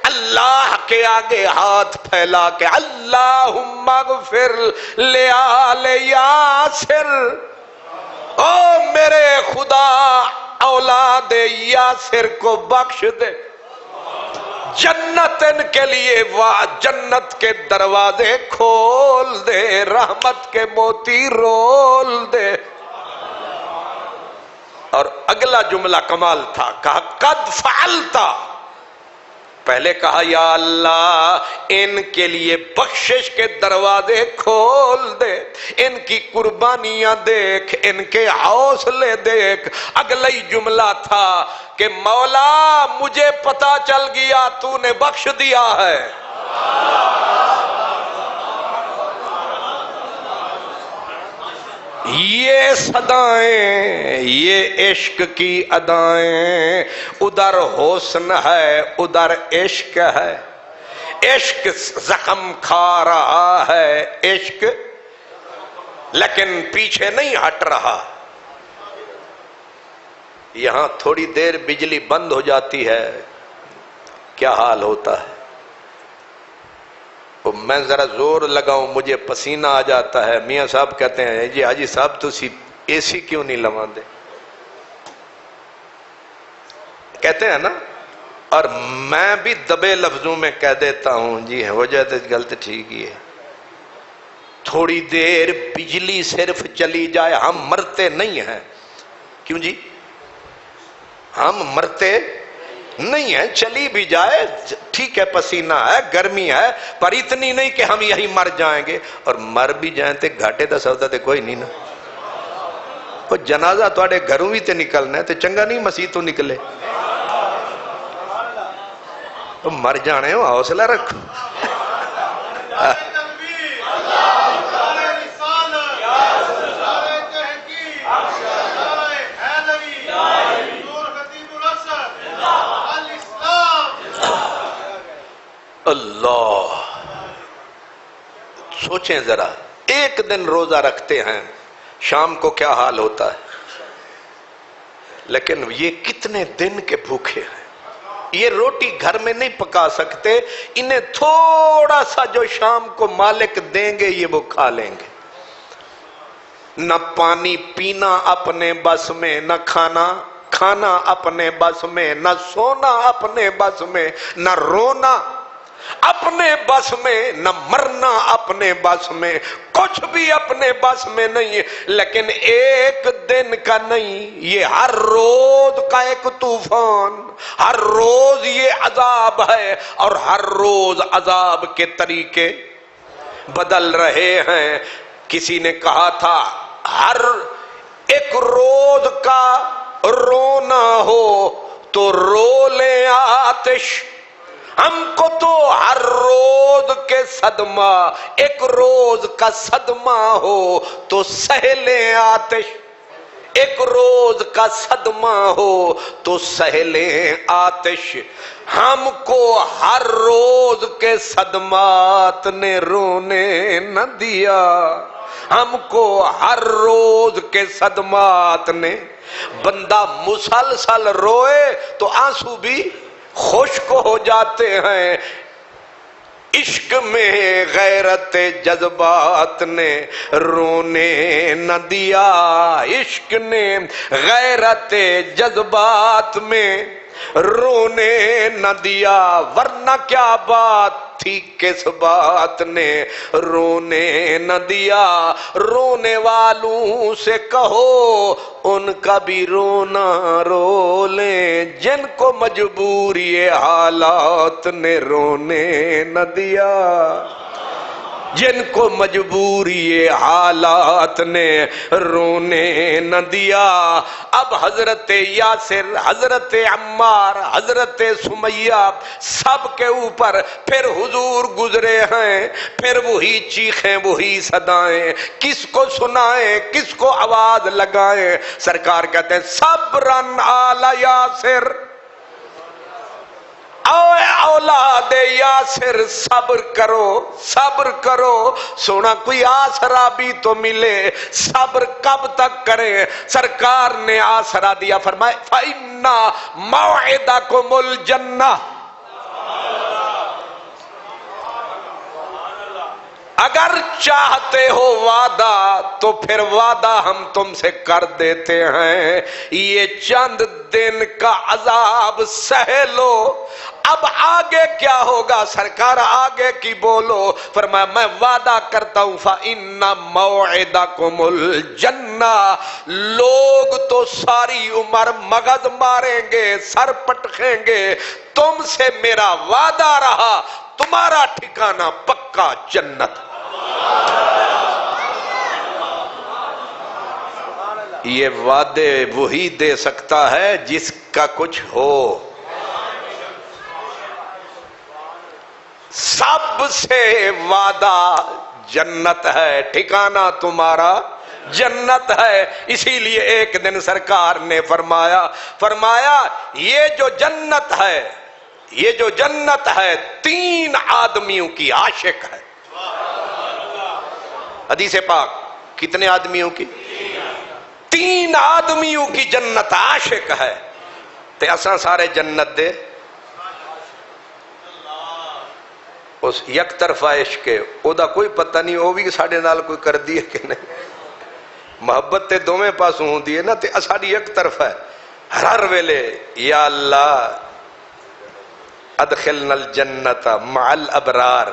اللہ کے آگے ہاتھ پھیلا کے اللہم اغفر لآل یاسر، او میرے خدا اولاد یاسر کو بخش دے، جنت ان کے لیے جنت کے دروازے کھول دے، رحمت کے موتی رول دے۔ اور اگلا جملہ کمال تھا، کہا قد فعلتا، پہلے کہا یا اللہ ان کے لیے بخشش کے دروازے کھول دے، ان کی قربانیاں دیکھ، ان کے حوصلے دیکھ۔ اگلا ہی جملہ تھا کہ مولا مجھے پتا چل گیا تو نے بخش دیا ہے۔ یہ صدائیں، یہ عشق کی ادائیں، ادھر حسن ہے ادھر عشق ہے، عشق زخم کھا رہا ہے، عشق لیکن پیچھے نہیں ہٹ رہا۔ یہاں تھوڑی دیر بجلی بند ہو جاتی ہے، کیا حال ہوتا ہے؟ میں ذرا زور لگاؤں مجھے پسینہ آ جاتا ہے۔ میاں صاحب کہتے ہیں جی حاجی صاحب تو اے سی کیوں نہیں لگا دے، کہتے ہیں نا، اور میں بھی دبے لفظوں میں کہہ دیتا ہوں جی ہو جائے تو غلط ٹھیک ہی ہے۔ تھوڑی دیر بجلی صرف چلی جائے، ہم مرتے نہیں ہیں، کیوں جی؟ ہم مرتے نہیں ہیں، چلی بھی جائے ٹھیک ہے، پسینہ ہے گرمی ہے، پر اتنی نہیں کہ ہم یہی مر جائیں گے، اور مر بھی جائیں تے گھاٹے دا سودا تے کوئی نہیں نا۔ وہ جنازہ تواڈے گھروں بھی تے نکلنا ہے تے چنگا نہیں مسیح تو نکلے، تو مر جانے ہو حوصلہ رکھو۔ اللہ سوچیں ذرا، ایک دن روزہ رکھتے ہیں شام کو کیا حال ہوتا ہے، لیکن یہ کتنے دن کے بھوکے ہیں، یہ روٹی گھر میں نہیں پکا سکتے، انہیں تھوڑا سا جو شام کو مالک دیں گے یہ وہ کھا لیں گے۔ نہ پانی پینا اپنے بس میں، نہ کھانا اپنے بس میں، نہ سونا اپنے بس میں، نہ رونا اپنے بس میں، نہ مرنا اپنے بس میں، کچھ بھی اپنے بس میں نہیں ہے۔ لیکن ایک دن کا نہیں، یہ ہر روز کا ایک طوفان، ہر روز یہ عذاب ہے، اور ہر روز عذاب کے طریقے بدل رہے ہیں۔ کسی نے کہا تھا ہر ایک روز کا رونا ہو تو رو لے آتش، ہم کو تو ہر روز کے صدمہ، ایک روز کا صدمہ ہو تو سہ لیں آتش، ایک روز کا صدمہ ہو تو سہ لیں آتش، ہم کو ہر روز کے صدمات نے رونے نہ دیا، ہم کو ہر روز کے صدمات نے، بندہ مسلسل روئے تو آنسو بھی خشک ہو جاتے ہیں۔ عشق میں غیرت جذبات نے رونے نہ دیا، عشق نے غیرت جذبات میں رونے نہ دیا، ورنہ کیا بات تھی کس بات نے رونے نہ دیا۔ رونے والوں سے کہو ان کا بھی رونا رو لیں، جن کو مجبوری حالات نے رونے نہ دیا، جن کو مجبوری حالات نے رونے نہ دیا۔ اب حضرت یاسر، حضرت عمار، حضرت سمیہ سب کے اوپر پھر حضور گزرے ہیں، پھر وہی چیخیں وہی صدائیں، کس کو سنائیں کس کو آواز لگائیں؟ سرکار کہتے ہیں صبرن آل یاسر، اوے اولاد یاسر صبر کرو سونا کوئی آسرا بھی تو ملے، صبر کب تک کریں؟ سرکار نے آسرا دیا، فرمایا فَإِنَّ مَوْعِدَكُمُ الْجَنَّةُ، اگر چاہتے ہو وعدہ تو پھر وعدہ ہم تم سے کر دیتے ہیں، یہ چند دن کا عذاب سہ لو، اب آگے کیا ہوگا؟ سرکار آگے کی بولو۔ فرمایا میں وعدہ کرتا ہوں فَإِنَّ مَوْعِدَكُمُ الْجَنَّةُ، لوگ تو ساری عمر مغز ماریں گے، سر پٹکیں گے، تم سے میرا وعدہ رہا، تمہارا ٹھکانہ پکا جنت۔ یہ وعدے وہی دے سکتا ہے جس کا کچھ ہو۔ سب سے وعدہ جنت ہے، ٹھکانہ تمہارا جنت ہے۔ اسی لیے ایک دن سرکار نے فرمایا یہ جو جنت ہے 3 آدمیوں کی عاشق ہے۔ حدیث پاک کتنے آدمیوں کی؟ 3 آدمیوں کی جنت عاشق ہے۔ تے اساں سارے جنت دے اس یک طرفہ عشق ہے، او دا کوئی پتہ نہیں، وہ بھی ساڑھے نال کوئی کر دی ہے کہ نہیں۔ محبت تے دوویں پاسوں ہوندی ہے نا، تے ساڑھی یک طرفہ ہے۔ ہر ویلے یا اللہ ادخلنا الجنت مع الابرار،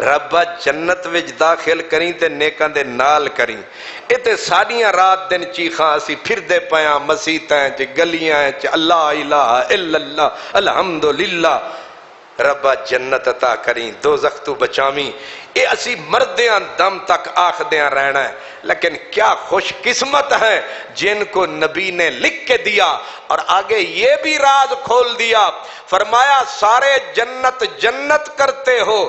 ربا جنت وچ داخل کریں تے نیکاں دے نال کریں۔ اے تے ساڑیاں رات دن چیخاں اسی پھر دے پیاں مسیتاں چ گلیاں چ اللہ الہ الا اللہ الحمدللہ، ربا جنت عطا کریں، دوزخ تو بچاویں۔ اے اسی مردیاں دم تک آخدیاں رہنا ہے، لیکن کیا خوش قسمت ہیں جن کو نبی نے لکھ کے دیا، اور آگے یہ بھی راز کھول دیا۔ فرمایا سارے جنت کرتے ہو،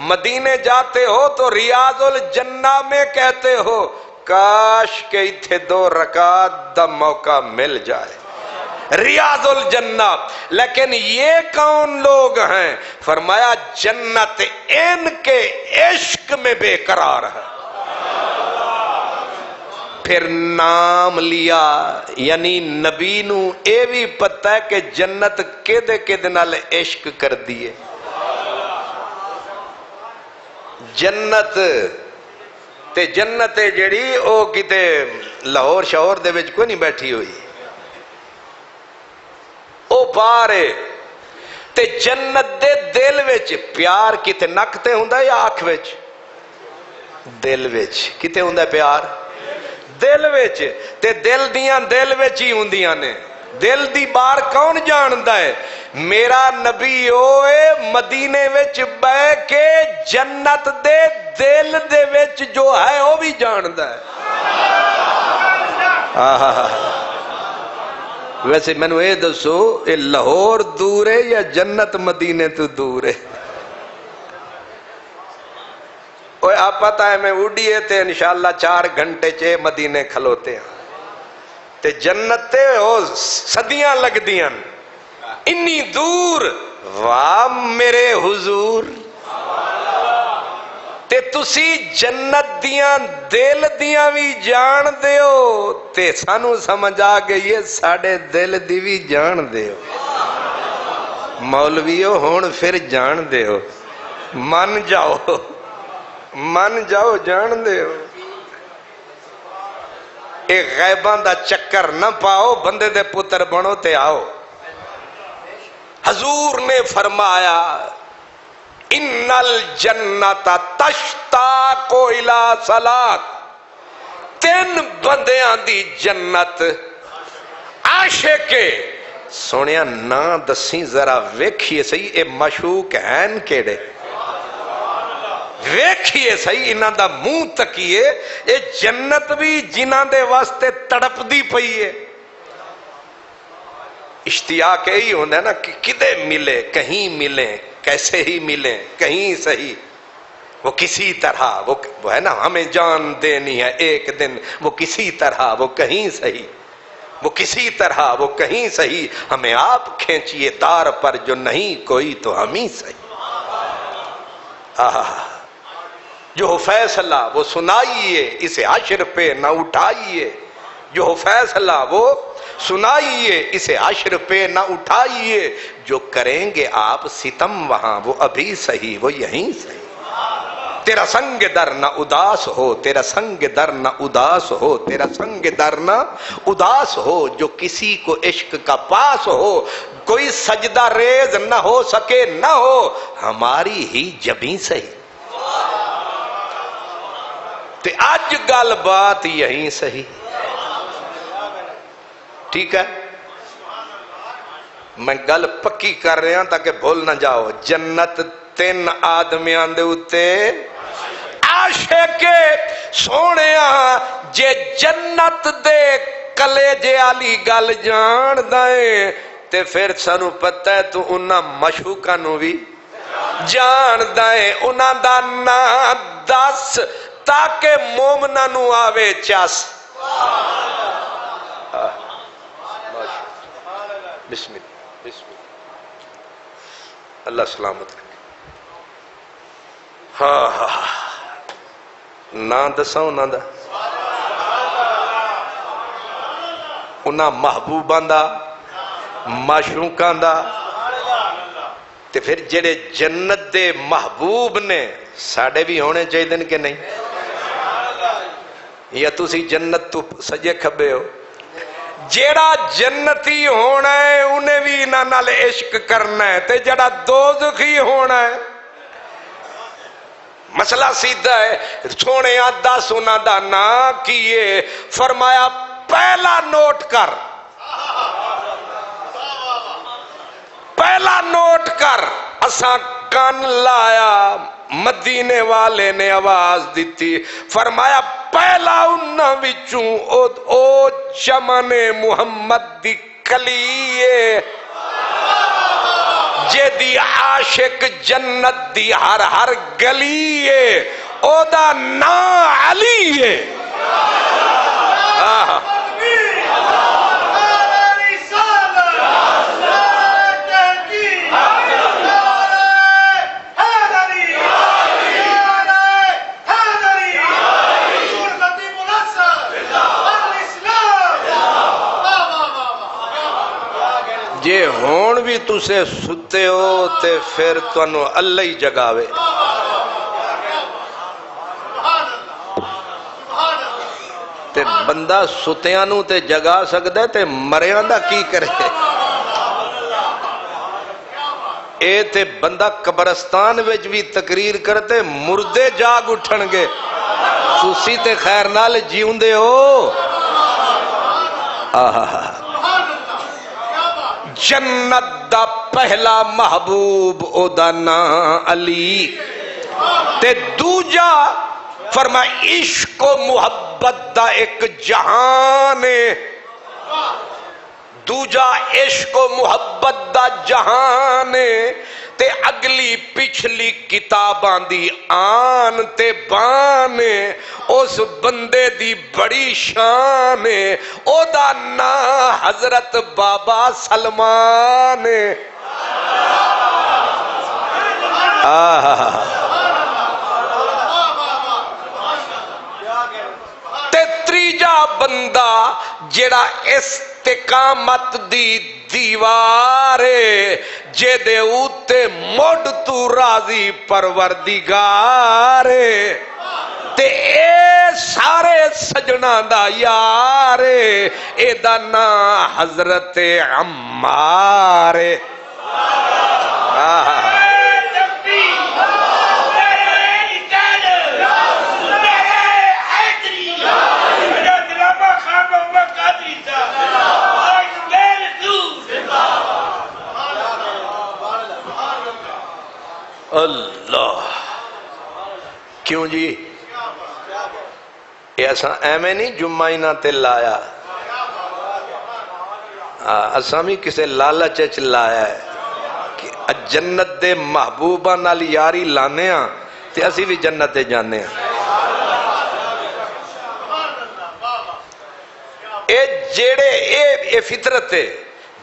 مدینے جاتے ہو تو ریاض الجنہ میں کہتے ہو کاش کہ اتھے 2 رکعت دا موقع مل جائے، ریاض الجنہ۔ لیکن یہ کون لوگ ہیں؟ فرمایا جنت ان کے عشق میں بے قرار ہے۔ پھر نام لیا، یعنی نبی نو اے بھی پتہ ہے کہ جنت کدے نال عشق کر دیے۔ جنت جڑی او کتے لاہور شہور دے وچ کوئی نہیں بیٹھی ہوئی، او پارے تے جنت دے دل وچ پیار کتے نک تے ہوندا یا آنکھ وچ؟ دل وچ کتے ہوندا پیار؟ دل وچ، تے دل دیاں دل وچ ہی ہوندیاں نے۔ دل دی بار کون جاندا ہے؟ میرا نبی ہوئے مدینے وچ بہ کے جنت دے دل دے وچ جو ہے وہ بھی جاندا ہے۔ ویسے میں نے یہ دسو اے لاہور دور ہے یا جنت مدینے تو دور ہے؟ اوہ آپ پتہ ہے میں اڈیے تے انشاءاللہ 4 گھنٹے چے مدینے کھلوتے ہیں، تے جنت تے او صدیاں لگ دیاں انی دور، واہ میرے حضور۔ تے تسی جنت دیاں دل دیاں بھی جان دیو، تے سانو سمجھ آ گئی ہے ساڑھے دل دی بھی جان دیو۔ مولویو ہون پھر جان دیو، من جاؤ جان دیو۔ ایک غیبان دا چکر نہ پاؤ، بندے دے پتر بنو تے آؤ۔ حضور نے فرمایا ان الجنت تشتاق الی صلاۃ، 3 بندیاں دی جنت عاشق سونیا نا دسی ذرا ویکھیے صحیح اے مشوق ہیں کیڑے، ویکھیے صحیح انہاں دا منہ تکیے، اے جنت بھی جنہاں دے واسطے تڑپ دی پئی ہے۔ اشتیاق یہی ہونا ہے نا کہ کدے ملے، کہیں ملیں، کیسے ہی ملیں، کہیں صحیح، وہ کسی طرح وہ ہے نا، ہمیں جان دینی ہے ایک دن، وہ کسی طرح وہ کہیں صحیح۔ وہ کسی طرح وہ کہیں سہی، ہمیں آپ کھینچیے دار پر، جو نہیں کوئی تو ہم ہی سہی۔ جو ہو فیصلہ وہ سنائیے، اسے حشر پہ نہ اٹھائیے، جو ہو فیصلہ وہ سنائیے، اسے حشر پہ نہ اٹھائیے، جو کریں گے آپ ستم وہاں وہ ابھی سہی، وہ یہیں سہی۔ تیرا سنگ در نہ اداس ہو، تیرا سنگ در نہ اداس ہو، تیرا سنگ در نہ اداس ہو، جو کسی کو عشق کا پاس ہو، کوئی سجدہ ریز نہ ہو سکے نہ ہو، ہماری ہی جبیں سہی۔ تے آج گل بات یہیں سہی، ٹھیک ہے؟ میں گل پکی کر رہا ہوں تاکہ بھول نہ جاؤ۔ جنت تین آدمیاں دے اتے عاشق سونیا، جے جنت دے کلیجے والی گل جان دائیں تے پھر سانو پتہ ہے تو انہاں مشوقاں نو بھی جان دائیں، انہاں دا نام دس تاکہ مومناں نو آوے چاس۔ بسم اللہ بسم اللہ، اللہ سلامت رکھے۔ ہاں نا دساں انہاں دا، انہاں محبوباں دا، معشوقاں دا، تے پھر جڑے جنت دے محبوب نے ساڑے بھی ہونے چاہیے دن کہ نہیں؟ یا تسی جنت تو سجے کھبے ہو؟ جیڑا جنتی ہونا ہے انہیں بھی انہاں نال عشق کرنا ہے، تے جڑا دوزخی ہونا ہے مسئلہ سیدھا ہے۔ سونے آدھا سونا دا نا کیے، فرمایا پہلا نوٹ کر، پہلا نوٹ کر۔ اساں کان لایا، مدینے والے نے آواز دیتی، فرمایا پہلا انہاں وچوں او چمن محمد دی کلیے، جے دی عاشق جنت دی ہر ہر گلیے، او دا نا علیے۔ جے ہون بھی تسے ستے ہو تے پھر تنو اللہ ہی جگاوے۔ تے بندہ ستیاں نو تے جگا سکتا ہے تے مریاں دا کی کرے؟ اے تے بندہ قبرستان وچ بھی تقریر کرتے مردے جاگ اٹھن گے، تسی تے خیر نال جیوندے ہو۔ جنت دا پہلا محبوب او دا نا علی، تے دوجا فرما عشق و محبت دا ایک جہان ہے، دوجا عشق و محبت دا جہان ہے، تے اگلی پچھلی کتاباں دی آن تے بان ہے، اس بندے دی بڑی شان ہے، او دا نا حضرت بابا سلمان ہے۔ تے تریجا بندہ جڑا استقامت دی دیوارے، جے دے اوتے موڈ تو راضی پروردگارے، تے اے سارے سجنہ دا یارے، اے دا نا حضرت عمارے۔ اللہ کیوں جی؟ ایسا ایمیں نہیں جمعینہ تے لایا، اساں بھی کسے لالچ چ لایا ہے کہ جنت دے محبوبہ نال یاری لانے ہاں تے اسی بھی جنت دے جانے ہاں۔ اے جیڑے اے فطرت ہے،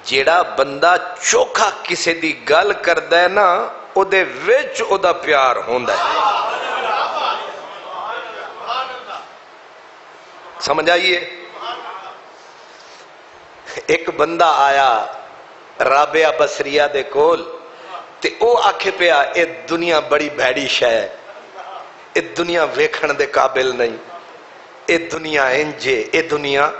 جیڑا بندہ چوکھا کسے دی گل کردا ہے نا او دے وچ او دا پیار ہوندا ہے۔ سمجھ آئیے؟ ایک بندہ آیا رابعہ بصریہ دے کول تے او آکھے پیا اے دنیا بڑی بھیڑی شے ہے، اے دنیا ویکھن دے قابل نہیں، اے دنیا انجے، اے دنیا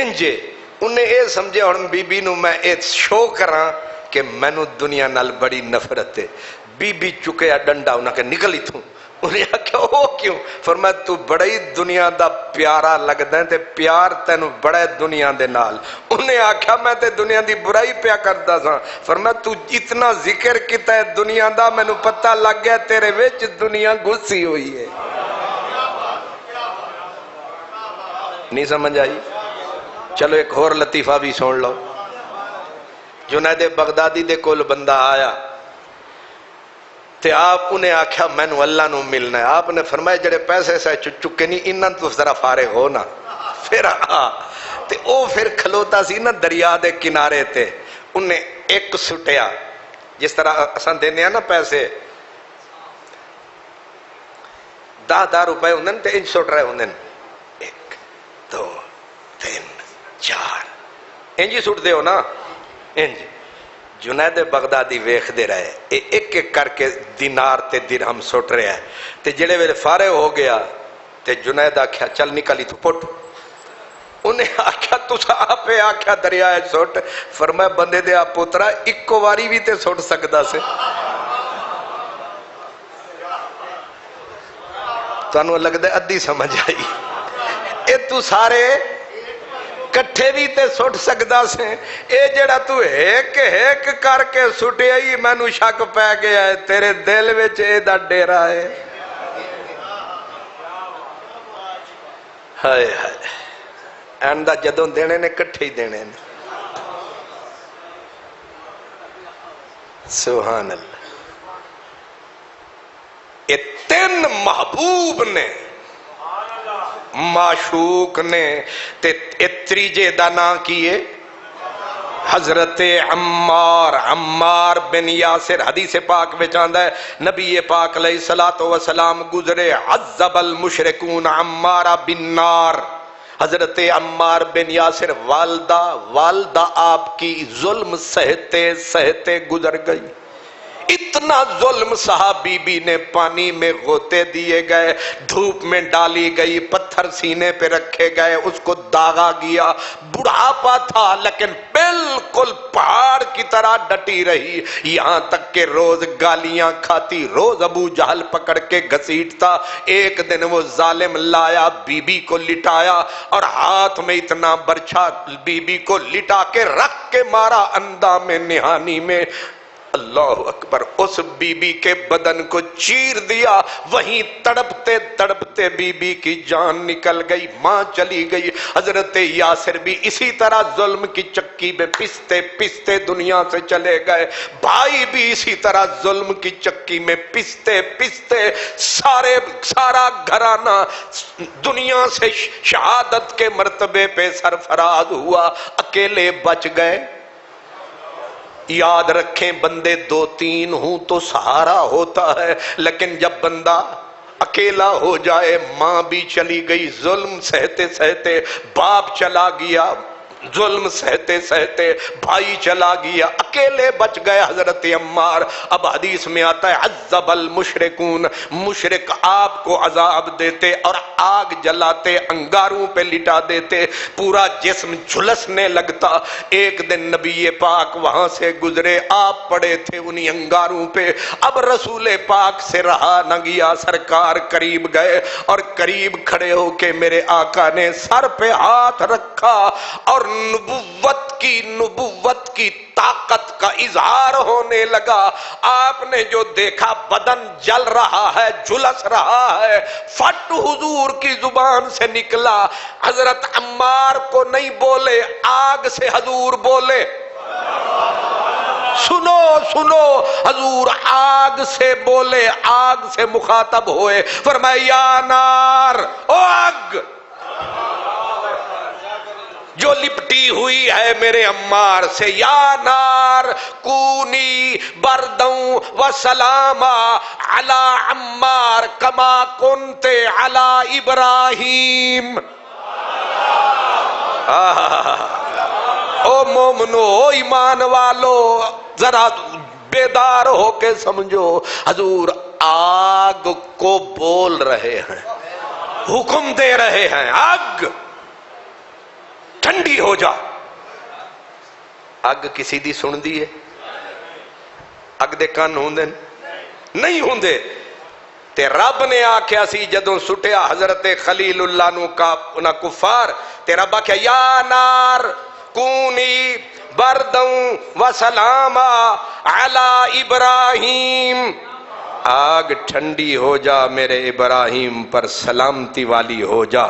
انجے۔ انہیں اے سمجھے ہن بی بی نو میں اے شو کراں کہ مینوں دنیا نال بڑی نفرت ہے۔ بی بی چکیا ڈنڈا انہاں کہ نکل ایتھوں۔ انہیں آکھیا او کیوں؟ فرمایا تو بڑی دنیا دا پیارا لگدا ہے تے پیار تینوں بڑا دنیا دے نال۔ انہیں آکھیا میں تے دنیا دی برائی پیا کردا ساں۔ فرمایا تو اتنا ذکر کیتا ہے دنیا دا، مینوں پتہ لگ گیا تیرے وچ دنیا گھسی ہوئی ہے۔ نہیں سمجھ آئی؟ چلو ایک اور لطیفہ بھی سن لو۔ جنید بغدادی دے کول بندہ آیا تے آپ انہیں آکھیا میں نو اللہ نو ملنا ہے۔ آپ نے فرمایا جڑے پیسے سے چکے نہیں انہاں تو ذرا فارغ ہو نا۔ پھر تے او پھر کھلوتا سی نا دریا دے کنارے تے، انہیں ایک سٹیا جس طرح اساں دینے ہیں نا پیسے 10 روپے ہوندن تے انج سٹ رہے ہوندن 1 2 3 4 انجی سٹ دے ہو نا انج۔ جنید بغدادی ویکھ دے رہے ایک ایک کر کے دینار تے درہم سٹ رہے ہیں تے جڑے ویلے فارغ ہو گیا تے جنید آکھیا چل نکلی تو پٹ۔ انہیں آکھیا تسا آپے آکھیا دریائے سٹ۔ فرمایا بندے دے آپ پترا اکو واری بھی تے سٹ سکدا سے۔ تانوں لگدا ہے ادھی سمجھ آئی؟ اے تو سارے کٹھے بھی تے سٹ سکدا سے، اے جڑا تو ایک ایک کر کے سٹے ہی مینوں شک پہ گیا ہے تیرے دل وچ اے دا ڈیرا ہے۔ ہائے ہائے ایندا جدوں دینے نے کٹھے ہی دینے نے۔ سبحان اللہ۔ اے 3 محبوب نے معشوق نے تے تریجے دا نام کیے حضرت عمار بن یاسر۔ حدیث پاک میں چاندہ ہے نبی پاک علیہ السلام گزرے عذب المشرکون عمار بن نار۔ حضرت عمار بن یاسر والدہ آپ کی ظلم سہتے سہتے گزر گئی۔ اتنا ظلم صحابی بی نے پانی میں غوطے دیے گئے، دھوپ میں ڈالی گئی، پتھر سینے پہ رکھے گئے، اس کو داغا گیا، بڑھاپا تھا لیکن بالکل پہاڑ کی طرح ڈٹی رہی، یہاں تک کہ روز گالیاں کھاتی، روز ابو جہل پکڑ کے گھسیٹتا۔ ایک دن وہ ظالم لایا، بی بی کو لٹایا اور ہاتھ میں اتنا برچھا بی بی کو لٹا کے رکھ کے مارا اندھا میں نہانی میں۔ اللہ اکبر، اس بی بی کے بدن کو چیر دیا، وہیں تڑپتے تڑپتے بی بی کی جان نکل گئی، ماں چلی گئی۔ حضرت یاسر بھی اسی طرح ظلم کی چکی میں پستے پستے دنیا سے چلے گئے، بھائی بھی اسی طرح ظلم کی چکی میں پستے پستے سارا گھرانہ دنیا سے شہادت کے مرتبے پہ سرفراز ہوا، اکیلے بچ گئے۔ یاد رکھیں بندے 2-3 ہوں تو سہارا ہوتا ہے، لیکن جب بندہ اکیلا ہو جائے، ماں بھی چلی گئی ظلم سہتے سہتے، باپ چلا گیا ظلم سہتے سہتے، بھائی چلا گیا، اکیلے بچ گئے حضرت عمار۔ اب حدیث میں آتا ہے عذب المشرکون، مشرک آپ کو عذاب دیتے اور آگ جلاتے، انگاروں پہ لٹا دیتے، پورا جسم جھلسنے لگتا۔ ایک دن نبی پاک وہاں سے گزرے، آپ پڑے تھے انہی انگاروں پہ، اب رسول پاک سے رہا نہ گیا، سرکار قریب گئے اور قریب کھڑے ہو کے میرے آقا نے سر پہ ہاتھ رکھا اور نبوت کی طاقت کا اظہار ہونے لگا۔ آپ نے جو دیکھا بدن جل رہا ہے، جھلس رہا ہے، فٹ حضور کی زبان سے نکلا، حضرت عمار کو نہیں بولے، آگ سے حضور بولے، سنو سنو، حضور آگ سے بولے، آگ سے مخاطب ہوئے، فرمایا یا نار، او آگ، جو لپٹی ہوئی ہے میرے عمار سے، یا نار کونی بردوں و سلاما علی عمار کما کنت علی ابراہیم۔ او مومنو، او ایمان والو، ذرا بیدار ہو کے سمجھو، حضور آگ کو بول رہے ہیں، حکم دے رہے ہیں، آگ ٹھنڈی ہو جا۔ اگ کسی دی سن دی ہے؟ اگ دے کان ہوندے نہیں ہوندے؟ تے رب نے آکھیا سی جدوں سٹیا حضرت خلیل اللہ نو کا انہاں کفار، تے رب آکھیا یا نار کونی بردوں و سلاما علی ابراہیم، آگ ٹھنڈی ہو جا میرے ابراہیم پر، سلامتی والی ہو جا۔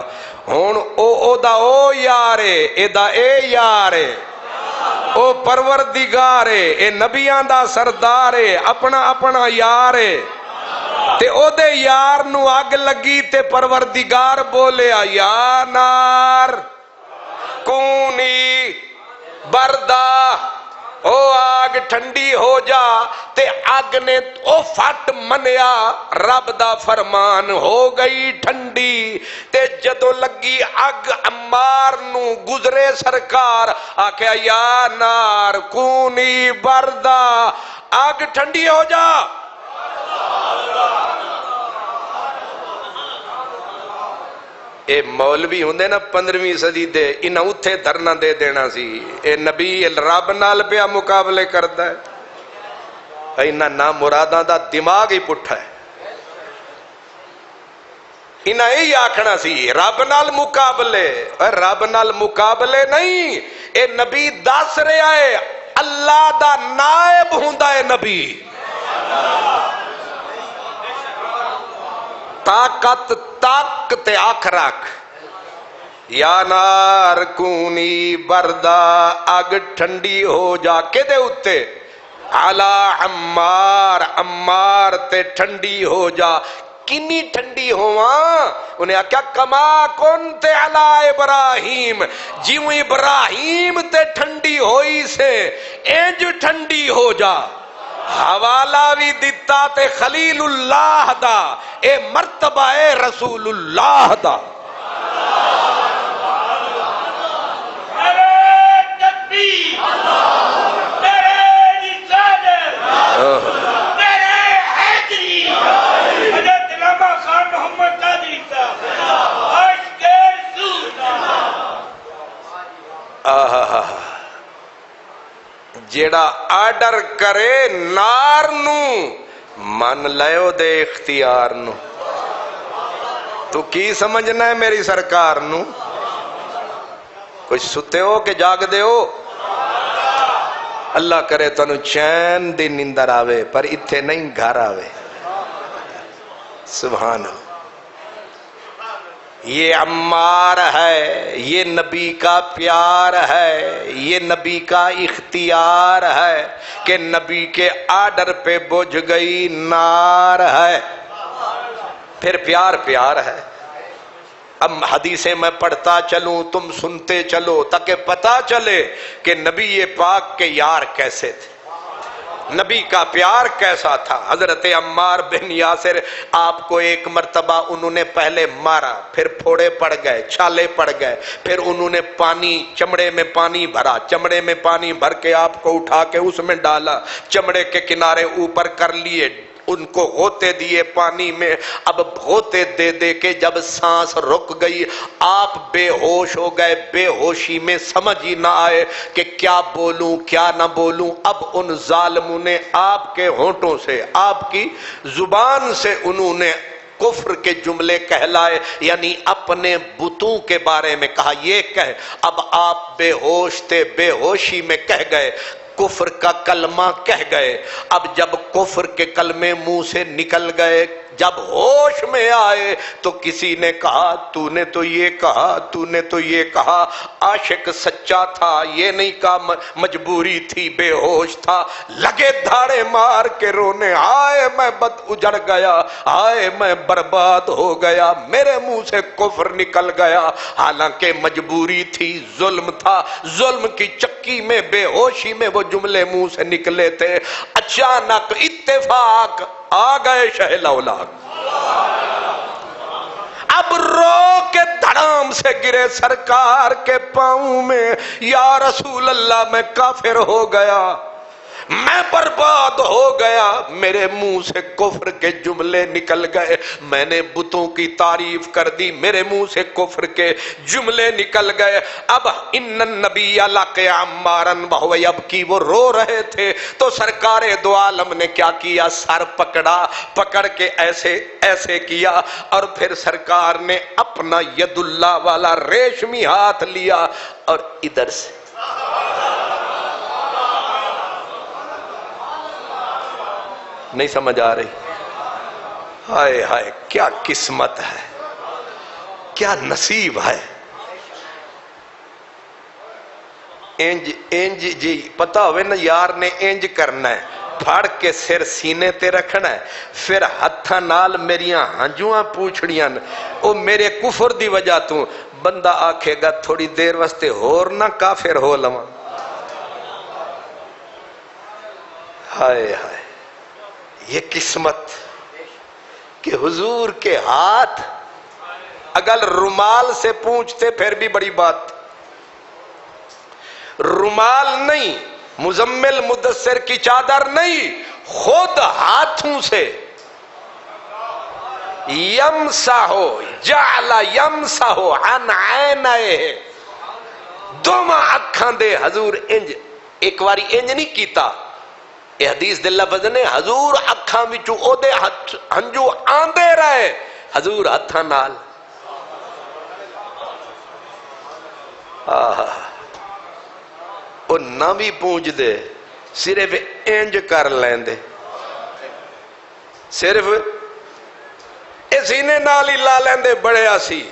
ہون او دا او یارے، اے دا اے یارے، او پروردگارے، اے نبیاں دا سردارے، اپنا اپنا یارے، تے او دے یار نو آگ لگی تے پروردگار بولے یا نار کونی بردا، او آگ ٹھنڈی ہو جا، تے آگ نے او فٹ منیا رب دا فرمان، ہو گئی ٹھنڈی۔ تے جدو لگی آگ عمار نو گزرے سرکار، آکھیا یا نار کونی بردا، آگ ٹھنڈی ہو جا۔ اے مولوی ہوندے نا 15ویں صدی دے، انہاں اتھے دھرنا دے دینا سی، اے نبی رب نال پیا مقابلے کردا ہے، انہاں نا مراداں دا دماغ ہی پٹھا ہے۔ انہاں یہی آکھنا سی رب نال مقابلے، رب نال مقابلے نہیں، اے نبی دس رہا ہے اللہ دا نائب ہوندا ہے نبی، طاقت تک تے آنکھ رکھ۔ یا نار کونی بردا، آگ ٹھنڈی ہو جا، کے دے اتے علی عمار، عمار تے ٹھنڈی ہو جا۔ کنی ٹھنڈی ہواں؟ انہیں کیا کما کنت علی ابراہیم، جیوں ابراہیم تے ٹھنڈی ہوئی سے انج ٹھنڈی ہو جا۔ حوالہ بھی دیتا تے خلیل اللہ دا، اے مرتبہ اے رسول اللہ دا۔ جیڑا آرڈر کرے نار نو، من لیو دے اختیار نو۔ تو کی سمجھنا ہے میری سرکار نو؟ کچھ ستے ہو کہ جاگ دے ہو؟ اللہ کرے تنو چین دی نیندر آوے، پر اتھے نہیں گھر آوے۔ سبحان اللہ۔ یہ عمار ہے، یہ نبی کا پیار ہے، یہ نبی کا اختیار ہے کہ نبی کے آرڈر پہ بجھ گئی نار ہے، پھر پیار پیار ہے۔ اب حدیثیں میں پڑھتا چلوں، تم سنتے چلو تاکہ پتا چلے کہ نبی پاک کے یار کیسے تھے، نبی کا پیار کیسا تھا۔ حضرت عمار بن یاسر، آپ کو ایک مرتبہ انہوں نے پہلے مارا، پھر پھوڑے پڑ گئے، چھالے پڑ گئے، پھر انہوں نے پانی، چمڑے میں پانی بھرا، چمڑے میں پانی بھر کے آپ کو اٹھا کے اس میں ڈالا، چمڑے کے کنارے اوپر کر لیے، ان کو غوطے دیے پانی میں۔ اب غوطے دے دے کے جب سانس رک گئی، آپ بے ہوش ہو گئے، بے ہوشی میں سمجھ ہی نہ آئے کہ کیا بولوں کیا نہ بولوں۔ اب ان ظالموں نے آپ کے ہونٹوں سے، آپ کی زبان سے انہوں نے کفر کے جملے کہلائے، یعنی اپنے بتوں کے بارے میں کہا، یہ کہہ۔ اب آپ بے ہوش تھے، بے ہوشی میں کہہ گئے، کفر کا کلمہ کہہ گئے۔ اب جب کفر کے کلمے منہ سے نکل گئے، جب ہوش میں آئے تو کسی نے کہا تو نے تو یہ کہا، تو نے تو یہ کہا۔ عاشق سچا تھا، یہ نہیں کہا مجبوری تھی، بے ہوش تھا۔ لگے دھاڑے مار کے رونے، آئے میں بد اجڑ گیا، آئے میں برباد ہو گیا، میرے منہ سے کفر نکل گیا۔ حالانکہ مجبوری تھی، ظلم تھا، ظلم کی چکی میں بے ہوشی میں وہ جملے منہ سے نکلے تھے۔ اچانک اتفاق آ گئے شہ لولاک، اب رو کے دھڑام سے گرے سرکار کے پاؤں میں، یا رسول اللہ میں کافر ہو گیا، میں برباد ہو گیا، میرے منہ سے کفر کے جملے نکل گئے، میں نے بتوں کی تعریف کر دی، میرے منہ سے کفر کے جملے نکل گئے۔ اب ان النبی لقی عمارا وہو یبکی، وہ رو رہے تھے تو سرکار دو عالم نے کیا کیا، سر پکڑا، پکڑ کے ایسے ایسے کیا، اور پھر سرکار نے اپنا ید اللہ والا ریشمی ہاتھ لیا اور ادھر سے نہیں سمجھ آ رہی؟ ہائے ہائے کیا قسمت ہے، کیا نصیب ہے۔ انج جی پتا ہوئے نا یار نے انج کرنا ہے، پھاڑ کے سر سینے تے رکھنا ہے، پھر ہتھاں نال میریاں ہنجواں پوچھڑیاں، او میرے کفر دی وجہ تو بندہ آکھے گا تھوڑی دیر واسطے ہور نہ کافر ہو لواں۔ ہائے ہائے یہ قسمت کہ حضور کے ہاتھ اگر رومال سے پوچھتے پھر بھی بڑی بات، رومال نہیں، مزمل مدثر کی چادر نہیں، خود ہاتھوں سے یمسحو، جعل یمسحو عن عینیہ، دوما اکھاں دے حضور انج، ایک واری انج نہیں کیتا، یہ حدیث دے لفظ نے، حضور اکھاں وچوں او دے ہنجو آندے رہے، حضور ہتھاں نال او نہ بھی پونچ دے، صرف انج کر لیندے، صرف سینے نال ہی لا لیندے، بڑے آسی۔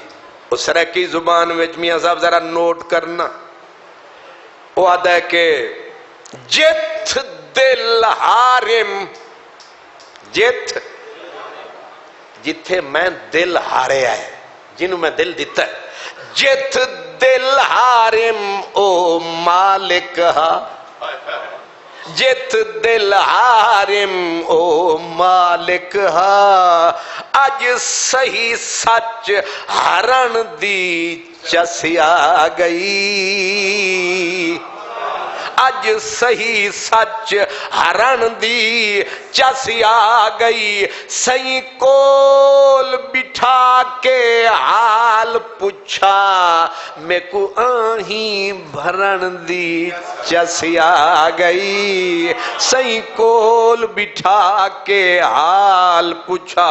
اس سرکی زبان وچ میاں صاحب ذرا نوٹ کرنا، وہ آدھا ہے کہ جت دل ہارم، جت جتھے میں دل ہارے آئے، جنہوں میں دل دیتا ہے، جت دل ہارم او مالک ہا، جت دل ہارم او مالک ہا، اج صحیح سچ ہرن دی چسی آ گئی، اج صحیح سچ ہرن دی چسی آ گئی، سئی کول بٹھا کے حال پوچھا، میں کو آہیں بھرن دی چسی آ گئی، سئی کول بٹھا کے حال پوچھا،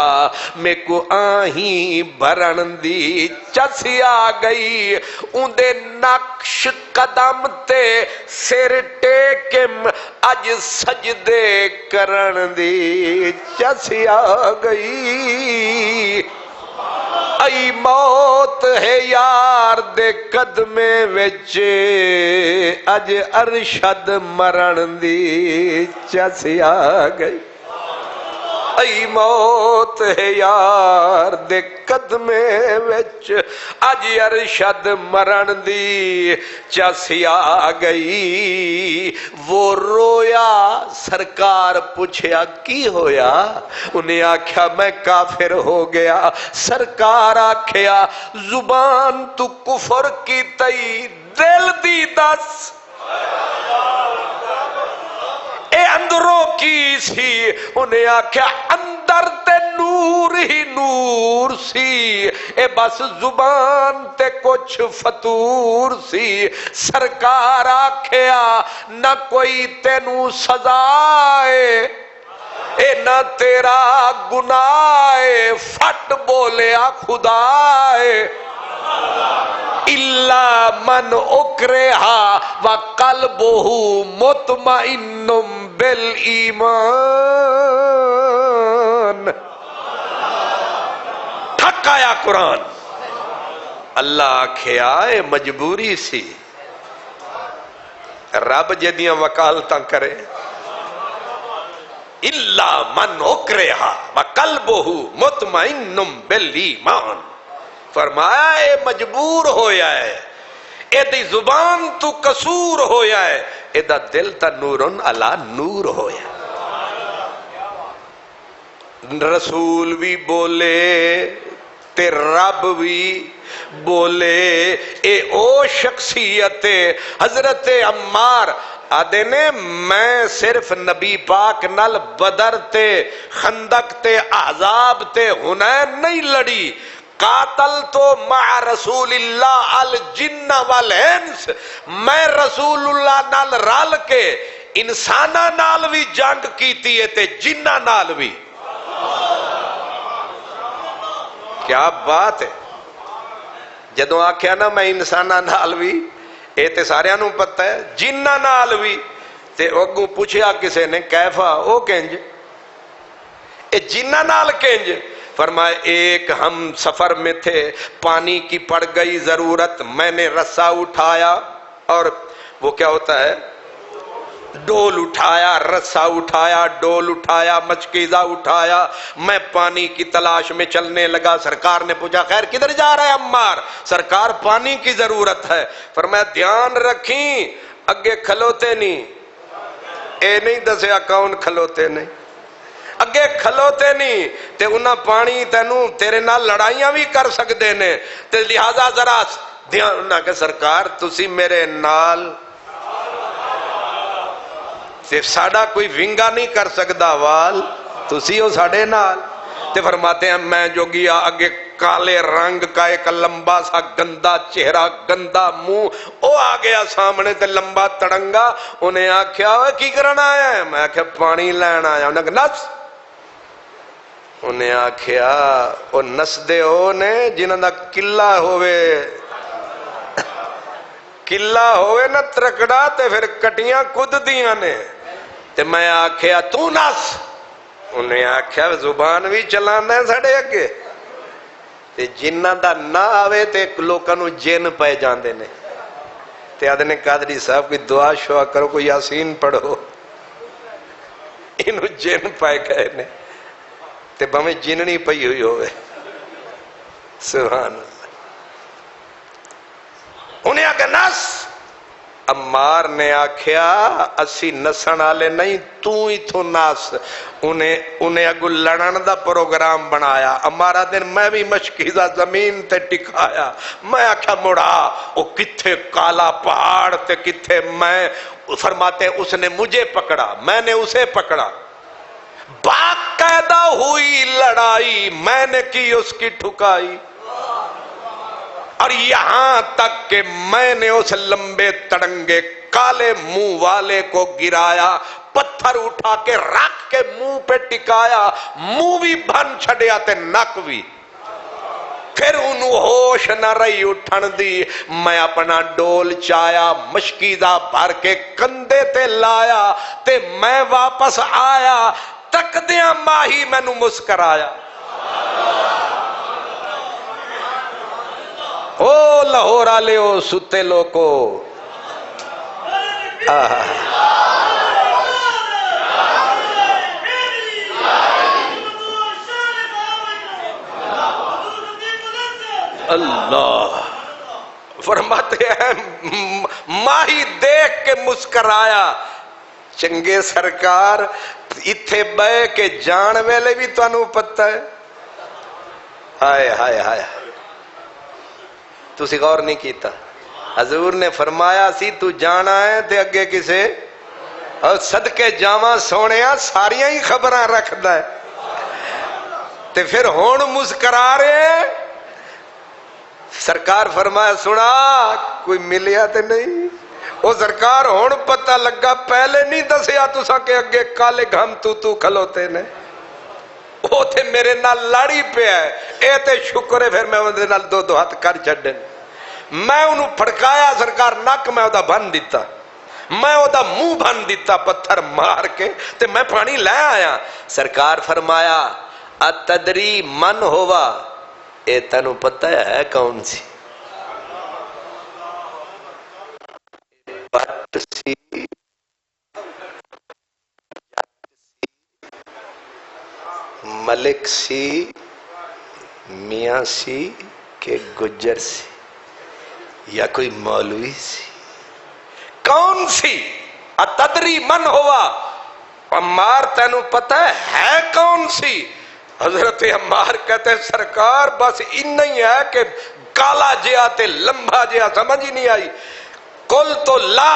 میں کو آہیں بھرن دی چسی آ گئی، اندے نقش قدم تے سر ٹیکم، اج سجدے کرن دی چسی آ گئی، ای موت ہے یار دے قدمے وچ، اج ارشد مرن دی چسی آ گئی، ای موت ہے یار دے قدمے وچ، اج ارشد مرن دی چسی آ گئی، وہ رویا، سرکار پوچھیا کی ہویا، انہیں آکھیا میں کافر ہو گیا، سرکار آکھیا زبان تو کفر کی تئی، دل دی دس، اے اندروں کی سی، انہیں آکھیا اندر تے نور ہی نور سی، اے بس زبان تے کچھ فطور سی، سرکار آکھیا نہ کوئی تینوں سزائے، اے نہ تیرا گناہ، فٹ بولیا خدائے، الا من اکرہا وقلبہ مطمئن بالایمان، آیا قرآن. اللہ آکھیا اے مجبوری سی. رب جدیاں وکالتاں کرے الا من اکرہا وقلبہ مطمئن بالایمان. فرمایا اے مجبور ہویا ہے، اے دی زبان تو قصور ہویا ہے، اے دا دل تا نورن علا نور ہویا. رسول بھی بولے تے رب بھی بولے. اے او شخصیت حضرت عمار آدھے نے میں صرف نبی پاک نال بدر تے خندق تے احزاب تے حنین نہیں لڑی، قاتل تو مع رسول اللہ الجن والانس، میں رسول اللہ نال رل کے انساناں نال بھی جنگ کیتی ہے تے جناں نال بھی. کیا بات ہے. جدوں آکھیا نا میں انساناں نال بھی، اے تے سارے نوں پتہ ہے، جناں نال بھی. تے اگوں پوچھیا کسے نے کیفا، او کنج اے جناں نال کنج. فرمایا ایک ہم سفر میں تھے، پانی کی پڑ گئی ضرورت، میں نے رسا اٹھایا، اور وہ کیا ہوتا ہے، ڈول اٹھایا، رسا اٹھایا، ڈول اٹھایا، مشکیزہ اٹھایا، میں پانی کی تلاش میں چلنے لگا. سرکار نے پوچھا خیر کدھر جا رہا ہے عمار؟ سرکار پانی کی ضرورت ہے. فرمایا دھیان رکھیں اگے کھلوتے نہیں. اے نہیں دسیا کون کھلوتے نہیں، اگے کھلوتے نہیں تے انہاں پانی تینوں تیرے نال لڑائیاں بھی کر سکتے نے. تے لہذا ذرا دھیان نہ کہ سرکار تسی میرے نال تے ساڑا کوئی ونگا نہیں کر سکدا وال، تسی ہو ساڑے نال. تے فرماتے ہیں میں جو گیا اگے کالے رنگ کا ایک لمبا سا گندا چہرہ، گندا منہ، او آ گیا سامنے تے لمبا تڑنگا. انہیں آکھیا کی کرنا آیا ہے؟ میں آکھیا پانی لین آیا. انہیں کہا نس. انہیں آکھیا او نس دے او نے جنہاں دا قلعہ ہوئے، قلعہ ہوئے نا ترکڑا تے پھر کٹیاں کد دیاں نے. تے میں آکھیا تو نس. انہیں آکھیا زبان بھی چلانا ہے ساڑے اگے. تے جنہ دا نہ آوے تے لوکاں نو جن پہ جاندے نے. تے آدھنے قادری صاحب کی دعا شعا کرو، کوئی یاسین پڑھو، انہوں جن پائے گئے نے. تے بہمیں جننی پئی ہوئی ہوئے. سبحان اللہ. انہیں آکھا نس. عمار نے آکھیا اسی نسن آلے نہیں، تو ہی تو ناس. انہیں اگو لڑن دا پروگرام بنایا. عمارہ دن میں بھی مشکیزہ زمین تے ٹکایا. میں آکھا مڑا او کتھے کالا پہاڑ تے کتھے میں. فرماتے اس نے مجھے پکڑا، میں نے اسے پکڑا. باقاعدہ ہوئی لڑائی، میں نے کی اس کی ٹھکائی. اور یہاں تک کہ میں نے اس لمبے تڑنگے کالے منہ والے کو گرایا، پتھر اٹھا کے رکھ کے منہ پہ ٹکایا، منہ بھی بھن چھڑیا تے نک بھی. پھر انہوں ہوش نہ رہی اٹھن دی. میں اپنا ڈول چایا، مشکیزہ بھر کے کندھے تے لایا تے میں واپس آیا. تک دیاں ماہی میں نو مسکرایا. او لاہور آلے او ستے لوکو. اللہ فرماتے ہیں ماہی دیکھ کے مسکرایا. چنگے سرکار اتھے بے کے جان ویلے بھی تو انہوں پتہ ہے. ہائے ہائے ہائے تسی غور نہیں کیتا. حضور نے فرمایا سی تو جانا ہے تے اگے کسے اور صدقے جاواں سونےاں ساریاں ہی خبراں رکھدا ہے. تے پھر ہون مسکرا رہے. سرکار فرمایا سنا کوئی ملیا تے نہیں. او سرکار ہون پتہ لگا پہلے نہیں دسیا تساں کہ اگے کالے گھم تو کھلوتے نے. او تے میرے نال لڑی پہ ہے. اے تے شکر ہے پھر میں اندے نال دو ہاتھ کر چھڈن. میں انہوں پھڑکایا سرکار نک میں دا بن دیتا، میں دا منہ بن دیتا پتھر مار کے تے میں پانی لے آیا. سرکار فرمایا اتدری من ہوا. اے تینوں پتہ ہے کون سی؟ بٹ سی، ملک سی، میاں سی کہ گجر سی یا کوئی مولوی سی؟ کون سی؟ اتدری من ہوا؟ عمار تینوں پتہ ہے کون سی؟ حضرت عمار کہتے ہیں سرکار بس اتنا ہی ہے کہ کالا جیا تے لمبا جیا، سمجھ ہی نہیں آئی۔ کل تو لا،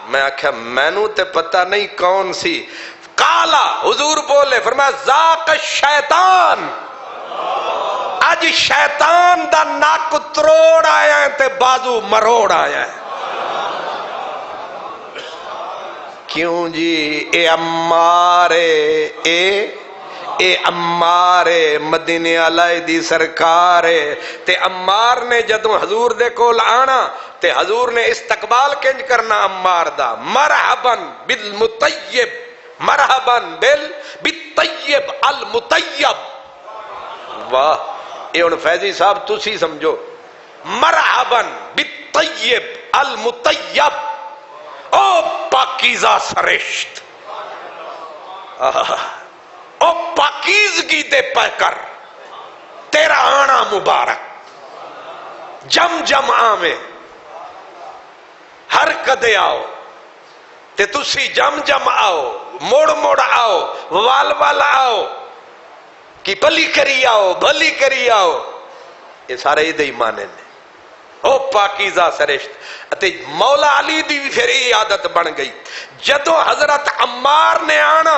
میں آکھا مینوں تے پتہ نہیں کون سی۔ کالا، حضور بولے فرمایا ذاک الشیطان، اج شیطان دا ناک تروڑ آیا ہے تے بازو مروڑ آیا ہے۔ کیوں جی؟ اے عمار اے عمار مدینے علیہ دی سرکار تے عمار نے جدوں حضور دے کول آنا تے حضور نے استقبال کنج کرنا عمار دا، مرحبا بالمطیب، مرحبا بالطیب المطیب۔ واہ، اے ان فیضی صاحب تسی سمجھو، مرحبا بالطیب المطیب، او پاکیزہ سرشت، او پاکیزگی دے پہ کر، تیرا آنا مبارک، جم جم آمیں، ہر کدے آؤ تے تسی جم جم آؤ، موڑ موڑ آؤ، وال وال آؤ، کی بھلی کری آؤ، بھلی کری آؤ۔ یہ سارے ہی دے مانے نے، او پاکیزہ سرشت۔ تے مولا علی دی بھی پھر یہ عادت بن گئی، جدو حضرت عمار نے آنا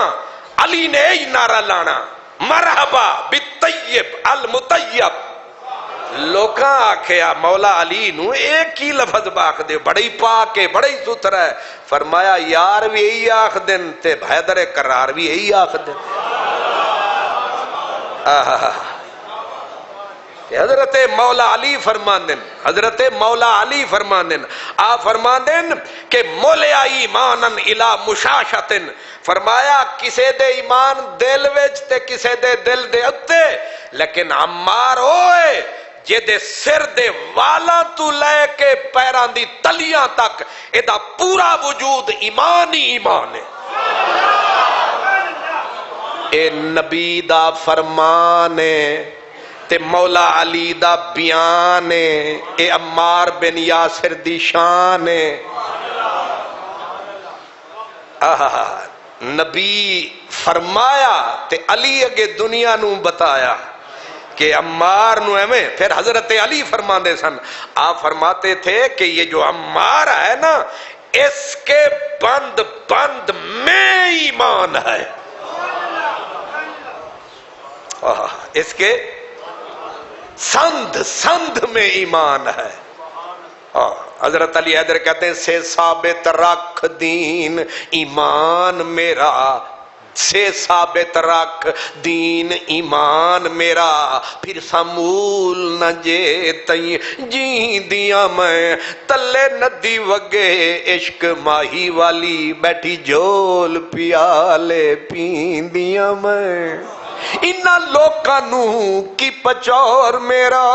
علی نے ہی نعرہ لانا، مرحبا بالطیب المطیب۔ لوکاں آکھیا مولا علی نو ایک ہی لفظ باکھ دے، بڑی پاک ہے، بڑی ستھرا ہے۔ فرمایا یار بھی یہی آکھ دن تے حیدر کرار بھی یہی آکھ دن۔ حضرت مولا علی فرماندن، حضرت مولا علی فرماندن، آپ فرماندن کہ مولیا ایمانن الی مشاشتن، فرمایا کسے دے ایمان دل وچ تے کسے دے دل دے اتے، لیکن عمار ہوئے جے دے سر دے والاں تو لے کے پیران دی تلیاں تک ایدہ پورا وجود ایمان ہی ایمان ہے۔ اے نبی دا فرمان ہے تے مولا علی دا بیان ہے، اے عمار بن یاسر دی شان ہے۔ نبی فرمایا تے علی اگے دنیا نو بتایا کہ عمار نو ایمیں، پھر حضرت علی فرماندے سن، آپ فرماتے تھے کہ یہ جو عمار ہے نا اس کے بند بند میں ایمان ہے، اس کے سند سند میں ایمان ہے۔ حضرت علی حیدر کہتے ہیں سے ثابت رکھ دین ایمان میرا، سے ثابت رکھ دین ایمان میرا، پھر سمول نہ جے تئیں جی دیا میں، تلے ندی وگے عشق ماہی والی، بیٹھی جھول پیالے پین دیا میں، انہاں لوکانوں کی پچور میرا،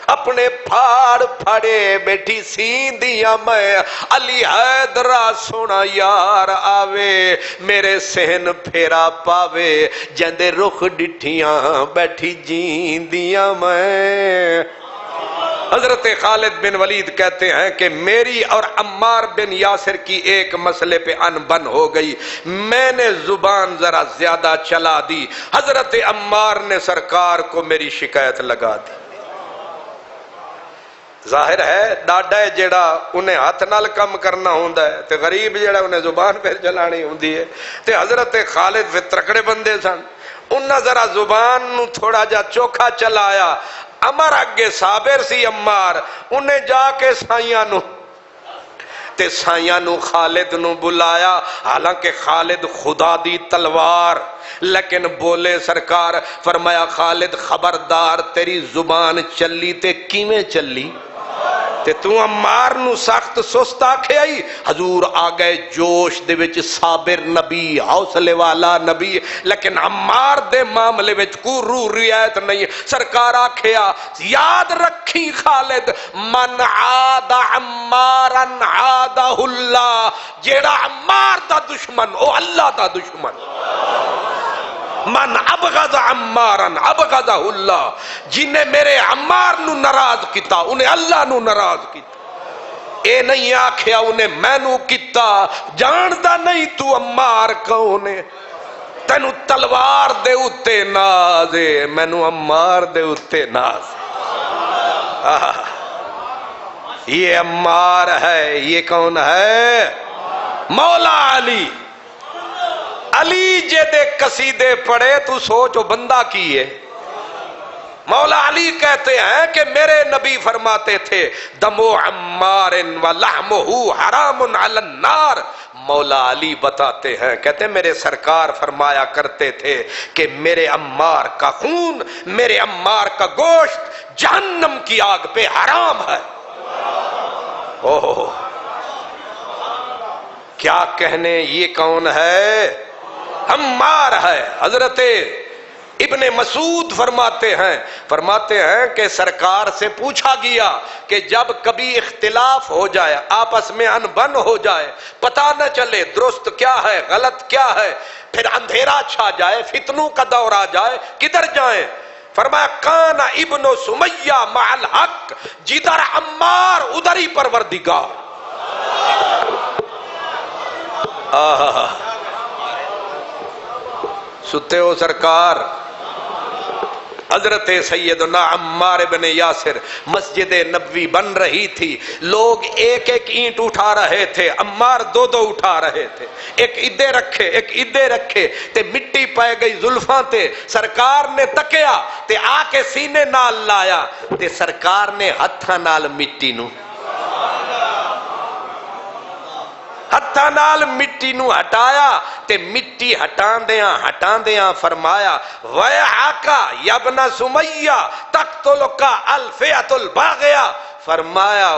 اپنے پھاڑ پھاڑے بیٹھی سین دیا میں، علی حیدرہ سونا یار آوے، میرے سہن پھیرا پاوے، جندے رخ ڈٹھیاں بیٹھی جین دیا میں۔ حضرت خالد بن ولید کہتے ہیں کہ میری اور عمار بن یاسر کی ایک مسئلے پہ انبن ہو گئی، میں نے زبان ذرا زیادہ چلا دی، حضرت عمار نے سرکار کو میری شکایت لگا دی۔ ظاہر ہے ڈاڈا ہے جیڑا انہیں ہاتھ نال کم کرنا ہوندہ ہے تے غریب جیڑا انہیں زبان پھر چلانی ہوندی ہے، تے حضرت خالد پھر ترکڑے بندے سن، انہاں ذرا زبان نو تھوڑا جا چوکھا چلایا، عمر اگے صابر سی عمار، انہیں جا کے سائیاں نو تے سائیاں نو خالد نو بلایا، حالانکہ خالد خدا دی تلوار، لیکن بولے سرکار، فرمایا خالد خبردار تیری زبان چلی تے کیویں چلی؟ تے تو عمار نو سخت سست آکھے آئی. حضور آ گئے جوش دے وچ، صابر نبی، حوصلے والا نبی، لیکن عمار دے معاملے وچ کو روح رعایت نہیں. سرکار آکھیا یاد رکھی خالد، من عاد عمارا عادہ اللہ، جیڑا عمار دا دشمن او اللہ دا دشمن. من ابغض عمارا ابغضہ اللہ، جنہیں میرے عمار نو ناراض کیتا انہیں اللہ نو ناراض کیتا. اے نہیں آکھیا انہیں میں نو کیتا، جاندا نہیں تو عمار کون ہے. تینو تلوار دے اتے ناز ہے، میں نو عمار دے اتے ناز. یہ عمار ہے. یہ کون ہے؟ مولا علی. علی جے دے قصیدے پڑھے تو سوچو بندہ کی ہے. مولا علی کہتے ہیں کہ میرے نبی فرماتے تھے دمو عمار و لحمہ حرام علی النار. مولا علی بتاتے ہیں، کہتے ہیں میرے سرکار فرمایا کرتے تھے کہ میرے عمار کا خون، میرے عمار کا گوشت جہنم کی آگ پہ حرام ہے. اوہ کیا کہنے. یہ کون ہے؟ عمار ہے. حضرت ابن مسعود فرماتے ہیں کہ سرکار سے پوچھا گیا کہ جب کبھی اختلاف ہو جائے، آپس میں انبن ہو جائے، پتہ نہ چلے درست کیا ہے غلط کیا ہے، پھر اندھیرا چھا جائے، فتنوں کا دور آ جائے، کدھر جائیں؟ فرمایا کان ابن سمیہ مع الحق، جدھر عمار ادھر ہی پروردگار. ستے ہو سرکار. حضرت سیدنا عمار بن یاسر، مسجد نبوی بن رہی تھی، لوگ ایک ایک اینٹ اٹھا رہے تھے، عمار دو دو اٹھا رہے تھے، ایک ادھے رکھے ایک ادھے رکھے تے مٹی پائے گئی زلفاں تے. سرکار نے تکیا تے آ کے سینے نال لایا تے سرکار نے ہتھاں نال مٹی نو مٹی نو ہٹایا تے مٹی ہٹان دیاں فرمایا وَيْحَكَ يَا ابْنَ سُمَيَّةَ تَقْتُلُكَ الْفِئَةُ الْبَاغِيَةُ. فرمایا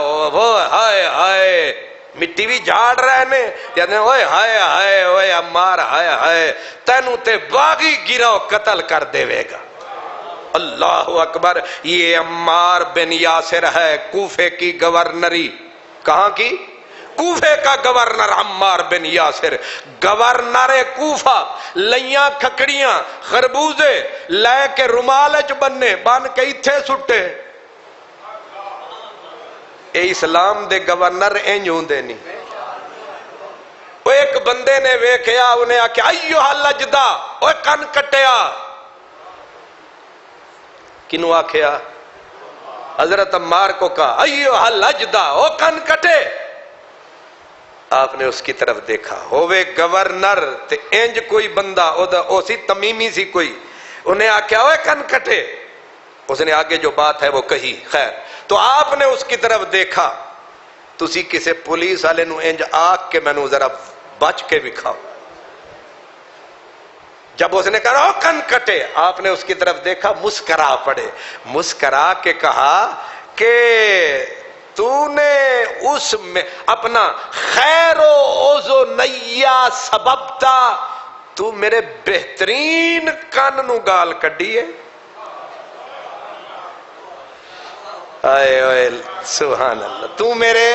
ہائے ہائے، مٹی بھی جھاڑ رہے نے، یعنی اوئے ہائے ہائے اوئے عمار ہائے ہائے، تینوں تے باغی گراؤ قتل کر دے گا. اللہ اکبر. یہ عمار بن یاسر ہے، کوفے کی گورنری. کہاں کی؟ کوفے کا گورنر عمار بن یاسر. گورنر کوفہ لیاں کھکڑیاں خربوزے لے کے رومالچ بن کے اتھے سٹے. اے اسلام دے گورنر انج ہوندے نہیں. وہ ایک بندے نے ویکھیا، انہیں آکھیا ایوہ الجدا، اوہ کن کٹیا. کنو آکھیا؟ حضرت عمار کو کہا ایوہ الجدا، او کن کٹے. آپ نے اس کی طرف دیکھا، ہوئے گورنر تے انج کوئی بندہ او سی تمیمی سی کوئی، انہیں آکھیا ہوئے کن کٹے. اس نے آگے جو بات ہے وہ کہی. خیر تو آپ نے اس کی طرف دیکھا، تسی کسے پولیس والے نو انج آکھ کے میں نو ذرا بچ کے بکھاؤ. جب اس نے کہا او کن کٹے، آپ نے اس کی طرف دیکھا، مسکرا پڑے. مسکرا کے کہا کہ تو نے اس میں اپنا خیر و عوض و نیا سببتا، تو میرے بہترین کان نو گال کڈی ہے. آئے آئے سبحان اللہ. تو میرے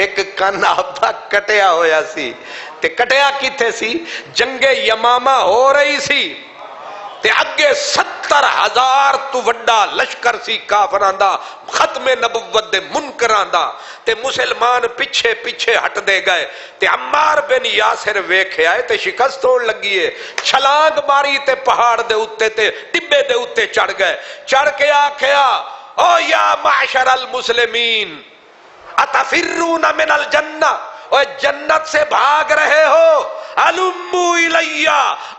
ایک کان آپ دا کٹیا ہویا سی، تے کٹیا کتے سی؟ جنگ یمامہ ہو رہی سی تے اگے 70,000 تو وڈا لشکر سی کافران دا، ختم نبوت دے منکران دا، تے مسلمان پیچھے پیچھے ہٹ دے گئے. تے عمار بن یاسر ویکھے آئے تے شکست ہوڑ لگیے، چھلانگ ماری تے پہاڑ دے اتے تے ٹبے دے اتے چڑھ گئے. چڑھ کے آکھیا او یا معشر المسلمین اتفرون من الجنہ، اور جنت سے بھاگ رہے ہو؟ علمو الیہ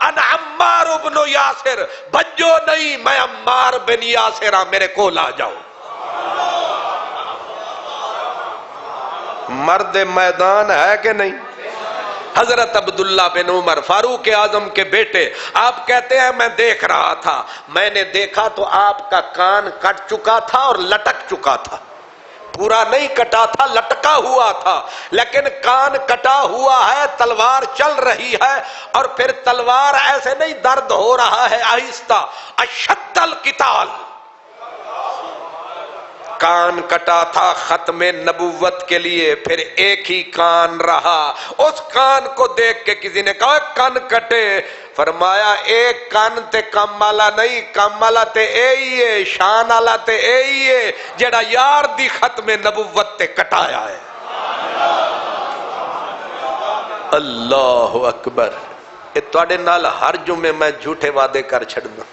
ان عمار بن یاسر، بھجو نہیں، میں عمار بن یاسر ہاں، میرے کو لا جاؤ. مرد میدان ہے کہ نہیں؟ حضرت عبداللہ بن عمر فاروق اعظم کے بیٹے، آپ کہتے ہیں میں دیکھ رہا تھا، میں نے دیکھا تو آپ کا کان کٹ چکا تھا اور لٹک چکا تھا، پورا نہیں کٹا تھا، لٹکا ہوا تھا، لیکن کان کٹا ہوا ہے، تلوار چل رہی ہے، اور پھر تلوار ایسے نہیں، درد ہو رہا ہے آہستہ، اشد القتال، کان کٹا تھا ختم نبوت کے لیے، پھر ایک ہی کان رہا، اس کان کو دیکھ کے کسی نے کہا کان کٹے، فرمایا ایک کان تے کم والا نہیں، کم والا تے اے ہی ہے، شان والا تے اے ہی ہے جڑا یار دی ختم نبوت تے کٹایا ہے۔ اللہ اکبر۔ یہ تواڈے نال ہر جمعے میں جھوٹے وعدے کر چھڑنا،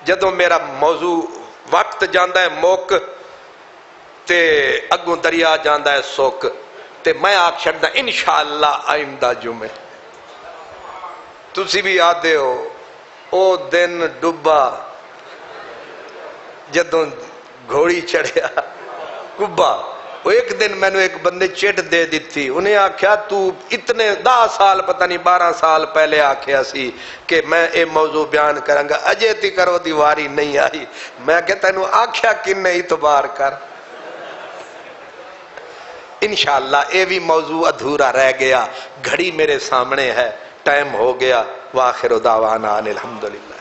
جدوں میرا موضوع وقت جاندا ہے موک تے اگوں دریا جاندا ہے سوک، تے میں آکھ چھڑنا انشاءاللہ آئندہ جمعے تسی بھی آدھے ہو او دن ڈبا جدوں گھوڑی چڑھیا کبا، وہ ایک دن میں نے ایک بندے چٹ دے دیتی، انہیں آکھیا تو اتنے 10 سال پتہ نہیں 12 سال پہلے آکھیا سی کہ میں اے موضوع بیان کروں گا، اجے تی کرو دیواری نہیں آئی، میں کہتا انہوں آکھیا کن نہیں تو بار کر۔ انشاءاللہ اے بھی موضوع ادھورا رہ گیا، گھڑی میرے سامنے ہے، ٹائم ہو گیا، وآخر دعوانا الحمدللہ۔